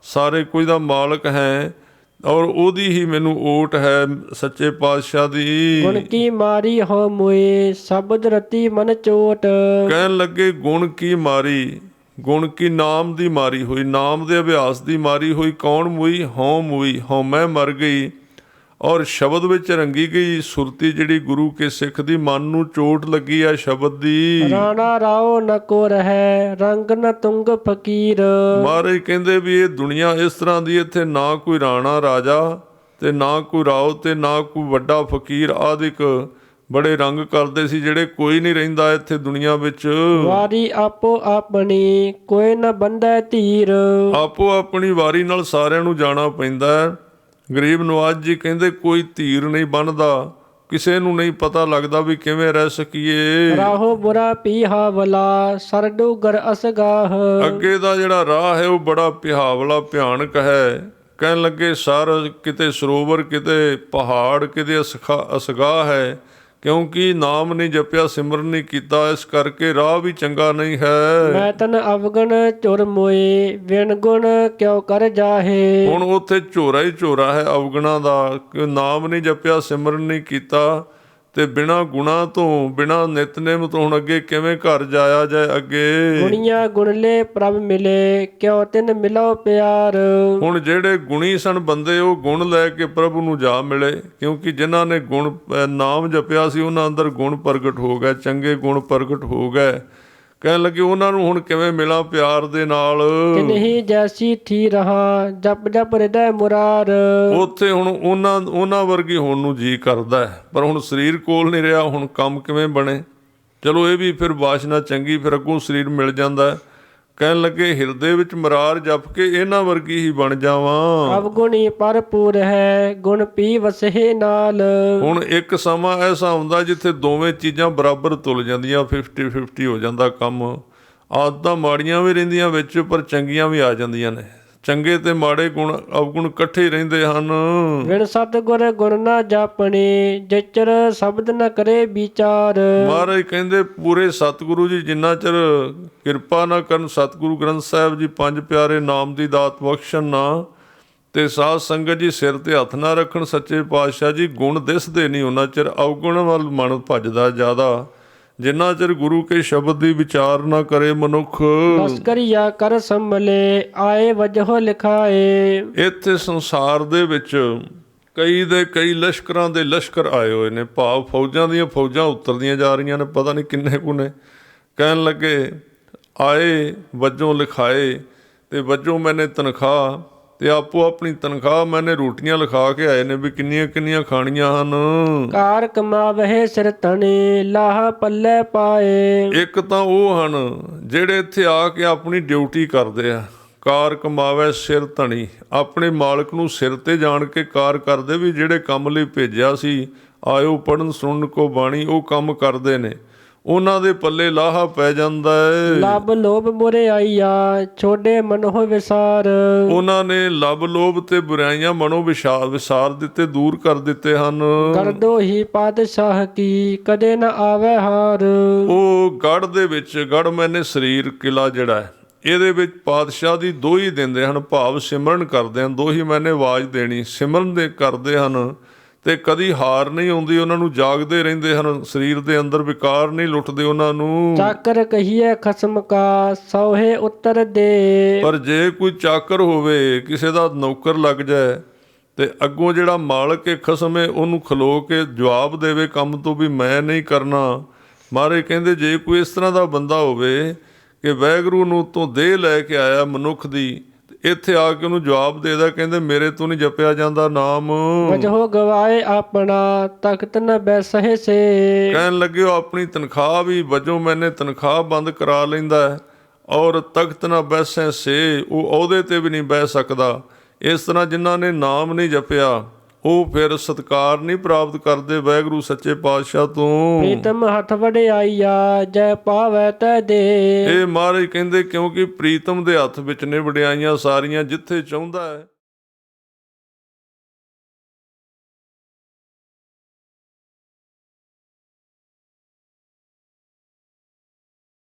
ਸਾਰੇ ਕੁਝ ਦਾ ਮਾਲਕ ਹੈ, ਔਰ ਉਹਦੀ ਹੀ ਮੈਨੂੰ ਓਟ ਹੈ ਸੱਚੇ ਪਾਤਸ਼ਾਹ ਦੀ। ਗੁਣ ਕੀ ਮਾਰੀ ਹੋ ਮੁਏ ਸ਼ਬਦ ਰਤੀ ਮਨ ਚੋਟ। ਕਹਿਣ ਲੱਗੇ ਗੁਣ ਕੀ ਮਾਰੀ, ਗੁਣ ਕੀ ਨਾਮ ਦੀ ਮਾਰੀ ਹੋਈ, ਨਾਮ ਦੇ ਅਭਿਆਸ ਦੀ ਮਾਰੀ ਹੋਈ। ਕੌਣ ਮੁਈ? ਹਉ ਮੁਈ, ਹਉਮੈ ਮਰ ਗਈ ਔਰ ਸ਼ਬਦ ਵਿੱਚ ਰੰਗੀ ਗਈ ਸੁਰਤੀ ਜਿਹੜੀ ਗੁਰੂ ਕੇ ਸਿੱਖ ਦੀ। ਮਨ ਨੂੰ ਚੋਟ ਲੱਗੀ ਆ ਸ਼ਬਦ ਦੀ। ਰਾਣਾ ਰਾਓ ਨ ਕੋ ਰਹਿ ਰੰਗ ਨ ਤੁੰਗ ਫਕੀਰ। ਮਹਾਰਾਜ ਕਹਿੰਦੇ ਵੀ ਇਹ ਦੁਨੀਆ ਇਸ ਤਰ੍ਹਾਂ ਦੀ, ਇੱਥੇ ਨਾ ਕੋਈ ਰਾਣਾ ਰਾਜਾ ਤੇ ਨਾ ਕੋਈ ਰਾਓ ਤੇ ਨਾ ਕੋਈ ਵੱਡਾ ਫਕੀਰ ਆਦਿਕ ਬੜੇ ਰੰਗ ਕਰਦੇ ਸੀ, ਜਿਹੜੇ ਕੋਈ ਨਹੀਂ ਰਹਿੰਦਾ ਇੱਥੇ ਦੁਨੀਆ ਵਿੱਚ। ਵਾਰੀ ਆਪੋ ਆਪਣੀ ਕੋਈ ਨ ਬੰਧੈ ਧੀਰ। ਆਪੋ ਆਪਣੀ ਵਾਰੀ ਨਾਲ ਸਾਰਿਆਂ ਨੂੰ ਜਾਣਾ ਪੈਂਦਾ ਹੈ। ਗਰੀਬ ਨਵਾਜ਼ ਜੀ ਕਹਿੰਦੇ ਕੋਈ ਧੀਰ ਨਹੀਂ ਬਣਦਾ, ਕਿਸੇ ਨੂੰ ਨਹੀਂ ਪਤਾ ਲੱਗਦਾ ਵੀ ਕਿਵੇਂ ਰਹਿ ਸਕੀਏ। ਰਾਹੋ ਬੁਰਾ ਪੀਹਾ ਵਲਾ ਸਰਡੂਗਰ ਅਸਗਾਹ। ਅੱਗੇ ਦਾ ਜਿਹੜਾ ਰਾਹ ਹੈ ਉਹ ਬੜਾ ਪਿਹਾਵਲਾ ਭਿਆਨਕ ਹੈ। ਕਹਿਣ ਲੱਗੇ ਸਰ ਕਿਤੇ ਸਰੋਵਰ, ਕਿਤੇ ਪਹਾੜ, ਕਿਤੇ ਅਸਗਾਹ ਹੈ, ਕਿਉਂਕਿ ਨਾਮ ਨਹੀਂ ਜਪਿਆ, ਸਿਮਰਨ ਨਹੀਂ ਕੀਤਾ, ਇਸ ਕਰਕੇ ਰਾਹ ਵੀ ਚੰਗਾ ਨਹੀਂ ਹੈ। ਮੈਂ ਤਨ ਅਵਗਣ ਝੁਰ ਮੋਏ ਵਿਣ ਗੁਣ ਕਿਉ ਕਰ ਜਾਹੇ। ਹੁਣ ਉੱਥੇ ਝੋਰਾ ਹੀ ਝੋਰਾ ਹੈ ਅਵਗੁਣਾ ਦਾ, ਕਿ ਨਾਮ ਨਹੀਂ ਜਪਿਆ, ਸਿਮਰਨ ਨਹੀਂ ਕੀਤਾ ਤੇ ਬਿਨਾਂ ਗੁਣਾ ਤੋਂ, ਬਿਨਾਂ ਨਿਤਨੇਮ ਤੋਂ ਹੁਣ ਅੱਗੇ ਕਿਵੇਂ ਘਰ ਜਾਇਆ ਜਾਏ ਅੱਗੇ। ਗੁਣੀਆਂ ਗੁਣਲੇ ਪ੍ਰਭ ਮਿਲੇ ਕਿਉ ਤਿਨ ਮਿਲੋ ਪਿਆਰ। ਹੁਣ ਜਿਹੜੇ ਗੁਣੀ ਸਨ ਬੰਦੇ ਉਹ ਗੁਣ ਲੈ ਕੇ ਪ੍ਰਭੂ ਨੂੰ ਜਾ ਮਿਲੇ, ਕਿਉਂਕਿ ਜਿਨ੍ਹਾਂ ਨੇ ਗੁਣ ਨਾਮ ਜਪਿਆ ਸੀ ਉਹਨਾਂ ਅੰਦਰ ਗੁਣ ਪ੍ਰਗਟ ਹੋ ਗਏ, ਚੰਗੇ ਗੁਣ ਪ੍ਰਗਟ ਹੋ ਗਏ। ਕਹਿਣ ਲੱਗੇ ਉਹਨਾਂ ਨੂੰ ਹੁਣ ਕਿਵੇਂ ਮਿਲਾਂ ਪਿਆਰ ਦੇ ਨਾਲ। ਤਿਨਹੀ ਜੈਸੀ ਥੀ ਰਹਾ ਜਪ ਜਪ ਹਿਰਦੈ ਮੁਰਾਰ। ਉੱਥੇ ਹੁਣ ਉਹਨਾਂ ਵਰਗੀ ਹੋਣ ਨੂੰ ਜੀ ਕਰਦਾ ਹੈ, ਪਰ ਹੁਣ ਸਰੀਰ ਕੋਲ ਨਹੀਂ ਰਿਹਾ, ਹੁਣ ਕੰਮ ਕਿਵੇਂ ਬਣੇ। ਚਲੋ ਇਹ ਵੀ ਫਿਰ ਵਾਸ਼ਨਾ ਚੰਗੀ, ਫਿਰ ਅੱਗੋਂ ਸਰੀਰ ਮਿਲ ਜਾਂਦਾ। ਕਹਿਣ ਲੱਗੇ ਹਿਰਦੇ ਵਿੱਚ ਮੁਰਾਰ ਜਪ ਕੇ ਇਹਨਾਂ ਵਰਗੀ ਹੀ ਬਣ ਜਾਵਾਂ। ਅਵਗੁਣੀ ਭਰਪੂਰ ਹੈ ਗੁਣ ਪੀ ਵਸਹਿ ਨਾਲ। ਹੁਣ ਇੱਕ ਸਮਾਂ ਐਸਾ ਹੁੰਦਾ ਜਿੱਥੇ ਦੋਵੇਂ ਚੀਜ਼ਾਂ ਬਰਾਬਰ ਤੁਲ ਜਾਂਦੀਆਂ, 50-50 ਹੋ ਜਾਂਦਾ ਕੰਮ। ਆਦਤਾਂ ਮਾੜੀਆਂ ਵੀ ਰਹਿੰਦੀਆਂ ਵਿੱਚ, ਪਰ ਚੰਗੀਆਂ ਵੀ ਆ ਜਾਂਦੀਆਂ ਨੇ। ਚੰਗੇ ਤੇ ਮਾੜੇ ਗੁਣ ਅਵਗੁਣ ਇਕੱਠੇ ਹੀ ਰਹਿੰਦੇ ਹਨ। ਵਿਣ ਸਤਿਗੁਰ ਗੁਣ ਨਾ ਜਾਪਣੇ ਜਿਚਰ ਸ਼ਬਦ ਨ ਕਰੇ ਵਿਚਾਰ। ਮਹਾਰਾਜ ਕਹਿੰਦੇ ਪੂਰੇ ਸਤਿਗੁਰੂ ਜੀ ਜਿੰਨਾ ਚਿਰ ਕਿਰਪਾ ਨਾ ਕਰਨ, ਸਤਿਗੁਰੂ ਗ੍ਰੰਥ ਸਾਹਿਬ ਜੀ ਪੰਜ ਪਿਆਰੇ ਨਾਮ ਦੀ ਦਾਤ ਬਖਸ਼ਣ ਨਾ, ਤੇ ਸਾਧ ਸੰਗਤ ਜੀ ਸਿਰ ਤੇ ਹੱਥ ਨਾ ਰੱਖਣ, ਸੱਚੇ ਪਾਤਸ਼ਾਹ ਜੀ ਗੁਣ ਦਿਸਦੇ ਨਹੀਂ ਉਹਨਾਂ ਚਿਰ, ਅਵਗੁਣ ਵੱਲ ਮਨ ਭੱਜਦਾ ਜ਼ਿਆਦਾ। ਜਿੰਨਾ ਚਿਰ ਗੁਰੂ ਕੇ ਸ਼ਬਦ ਦੀ ਵਿਚਾਰ ਨਾ ਕਰੇ ਮਨੁੱਖ। ਲਸਕਰੀਆ ਕਰ ਸੰਭਲੇ ਆਏ ਵਜਹੁ ਲਿਖਾਏ। ਇੱਥੇ ਸੰਸਾਰ ਦੇ ਵਿੱਚ ਕਈ ਦੇ ਕਈ ਲਸ਼ਕਰਾਂ ਦੇ ਲਸ਼ਕਰ ਆਏ ਹੋਏ ਨੇ, ਭਾਵ ਫੌਜਾਂ ਦੀਆਂ ਫੌਜਾਂ ਉਤਰਦੀਆਂ ਜਾ ਰਹੀਆਂ ਨੇ, ਪਤਾ ਨਹੀਂ ਕਿੰਨੇ ਕੁ ਨੇ। ਕਹਿਣ ਲੱਗੇ ਆਏ ਵਜੋਂ ਲਿਖਾਏ, ਤੇ ਵਜੋਂ ਮੈਨੇ ਤਨਖਾਹ, ਤੇ ਆਪੋ ਆਪਣੀ ਤਨਖਾਹ ਮੈਨੇ ਰੋਟੀਆਂ ਲਿਖਾ ਕੇ ਆਏ ਨੇ ਵੀ ਕਿੰਨੀਆਂ ਕਿੰਨੀਆਂ ਖਾਣੀਆਂ ਹਨ। ਕਾਰ ਕਮਾਵਹਿ ਸਿਰ ਤਣੇ ਲਾਹ ਪੱਲੇ ਪਾਏ। ਇੱਕ ਤਾਂ ਉਹ ਹਨ ਜਿਹੜੇ ਇੱਥੇ ਆ ਕੇ ਆਪਣੀ ਡਿਊਟੀ ਕਰਦੇ ਆ, ਕਾਰ ਕਮਾਵੇ ਸਿਰ ਧਣੀ, ਆਪਣੇ ਮਾਲਕ ਨੂੰ ਸਿਰ ਤੇ ਜਾਣ ਕੇ ਕਾਰ ਕਰਦੇ, ਵੀ ਜਿਹੜੇ ਕੰਮ ਲਈ ਭੇਜਿਆ ਸੀ ਆਇਓ ਪੜ੍ਹਨ ਸੁਣਨ ਕੋ ਬਾਣੀ, ਉਹ ਕੰਮ ਕਰਦੇ ਨੇ। ਉਹਨਾਂ ਦੇ ਪੱਲੇ ਲਾਹਾ ਪੈ ਜਾਂਦਾ ਹੈ। ਲੱਭ ਲੋਭ ਬੁਰਾਈਆ ਛੋਡੇ ਮਨੋ ਵਿਸਾਰ। ਉਹਨਾਂ ਨੇ ਲੱਭ ਲੋਭ ਤੇ ਬੁਰਾਈਆਂ ਮਨੋ ਵਿਸਾਰ ਦਿੱਤੇ, ਦੂਰ ਕਰ ਦਿੱਤੇ ਹਨ। ਕਰਦੋ ਹੀ ਪਾਤਸ਼ਾਹ ਕੀ ਕਦੇ ਨਾ ਆਵੇ ਹਾਰ। ਉਹ ਗੜ੍ਹ ਦੇ ਵਿੱਚ, ਗੜ੍ਹ ਮੈਨੇ ਸਰੀਰ ਕਿਲਾ ਜਿਹੜਾ ਹੈ, ਇਹਦੇ ਵਿੱਚ ਪਾਤਸ਼ਾਹ ਦੀ ਦੋਹੀ ਦਿੰਦੇ ਹਨ, ਭਾਵ ਸਿਮਰਨ ਕਰਦੇ ਹਨ। ਦੋਹੀ ਮੈਨੇ ਆਵਾਜ਼ ਦੇਣੀ, ਸਿਮਰਨ ਦੇ ਕਰਦੇ ਹਨ, ਤੇ ਕਦੀ ਹਾਰ ਨਹੀਂ ਆਉਂਦੀ ਉਹਨਾਂ ਨੂੰ, ਜਾਗਦੇ ਰਹਿੰਦੇ ਹਨ। ਸਰੀਰ ਦੇ ਅੰਦਰ ਵਿਕਾਰ ਨਹੀਂ ਲੁੱਟਦੇ ਉਹਨਾਂ ਨੂੰ। ਚਾਕਰ ਕਹੀਏ ਖਸਮ ਕਾ ਸੋਹੇ ਉੱਤਰ ਦੇ। ਪਰ ਜੇ ਕੋਈ ਚਾਕਰ ਹੋਵੇ, ਕਿਸੇ ਦਾ ਨੌਕਰ ਲੱਗ ਜਾਏ, ਤੇ ਅੱਗੋਂ ਜਿਹੜਾ ਮਾਲਕ ਹੈ ਖਸਮ ਹੈ ਉਹਨੂੰ ਖਲੋ ਕੇ ਜਵਾਬ ਦੇਵੇ ਕੰਮ ਤੋਂ ਵੀ ਮੈਂ ਨਹੀਂ ਕਰਨਾ। ਮਹਾਰਾਜ ਕਹਿੰਦੇ ਜੇ ਕੋਈ ਇਸ ਤਰ੍ਹਾਂ ਦਾ ਬੰਦਾ ਹੋਵੇ ਕਿ ਵਾਹਿਗੁਰੂ ਨੂੰ ਤੋਂ ਦੇਹ ਲੈ ਕੇ ਆਇਆ ਮਨੁੱਖ ਦੀ, ਇੱਥੇ ਆ ਕੇ ਉਹਨੂੰ ਜਵਾਬ ਦੇਦਾ, ਕਹਿੰਦੇ ਮੇਰੇ ਤੋਂ ਨਹੀਂ ਜਪਿਆ ਜਾਂਦਾ ਨਾਮ। ਵਜਹੁ ਗਵਾਏ ਆਪਣਾ ਤਖਤ ਨ ਬੈਸਹਿ ਸੇ। ਕਹਿਣ ਲੱਗੇ ਉਹ ਆਪਣੀ ਤਨਖਾਹ ਵੀ ਵਜੋਂ ਮੈਨੇ ਤਨਖਾਹ ਬੰਦ ਕਰਾ ਲੈਂਦਾ ਹੈ, ਔਰ ਤਖਤ ਨਾ ਬੈਸੈ ਸੇ, ਉਹ ਅਹੁਦੇ ਤੇ ਵੀ ਨਹੀਂ ਬਹਿ ਸਕਦਾ। ਇਸ ਤਰ੍ਹਾਂ ਜਿਨ੍ਹਾਂ ਨੇ ਨਾਮ ਨਹੀਂ ਜਪਿਆ ਉਹ ਫਿਰ ਸਤਿਕਾਰ ਨਹੀਂ ਪ੍ਰਾਪਤ ਕਰਦੇ ਵਾਹਿਗੁਰੂ ਸੱਚੇ ਪਾਤਸ਼ਾਹ ਤੋਂ। ਪ੍ਰੀਤਮ ਹੱਥ ਵਡਿਆਈਆ ਜੈ ਪਾਵੈ ਤੈ ਦੇ। ਇਹ ਮਹਾਰਾਜ ਕਹਿੰਦੇ ਕਿਉਂਕਿ ਪ੍ਰੀਤਮ ਦੇ ਹੱਥ ਵਿੱਚ ਨੇ ਵਡਿਆਈਆਂ ਸਾਰੀਆਂ, ਜਿੱਥੇ ਚਾਹੁੰਦਾ ਹੈ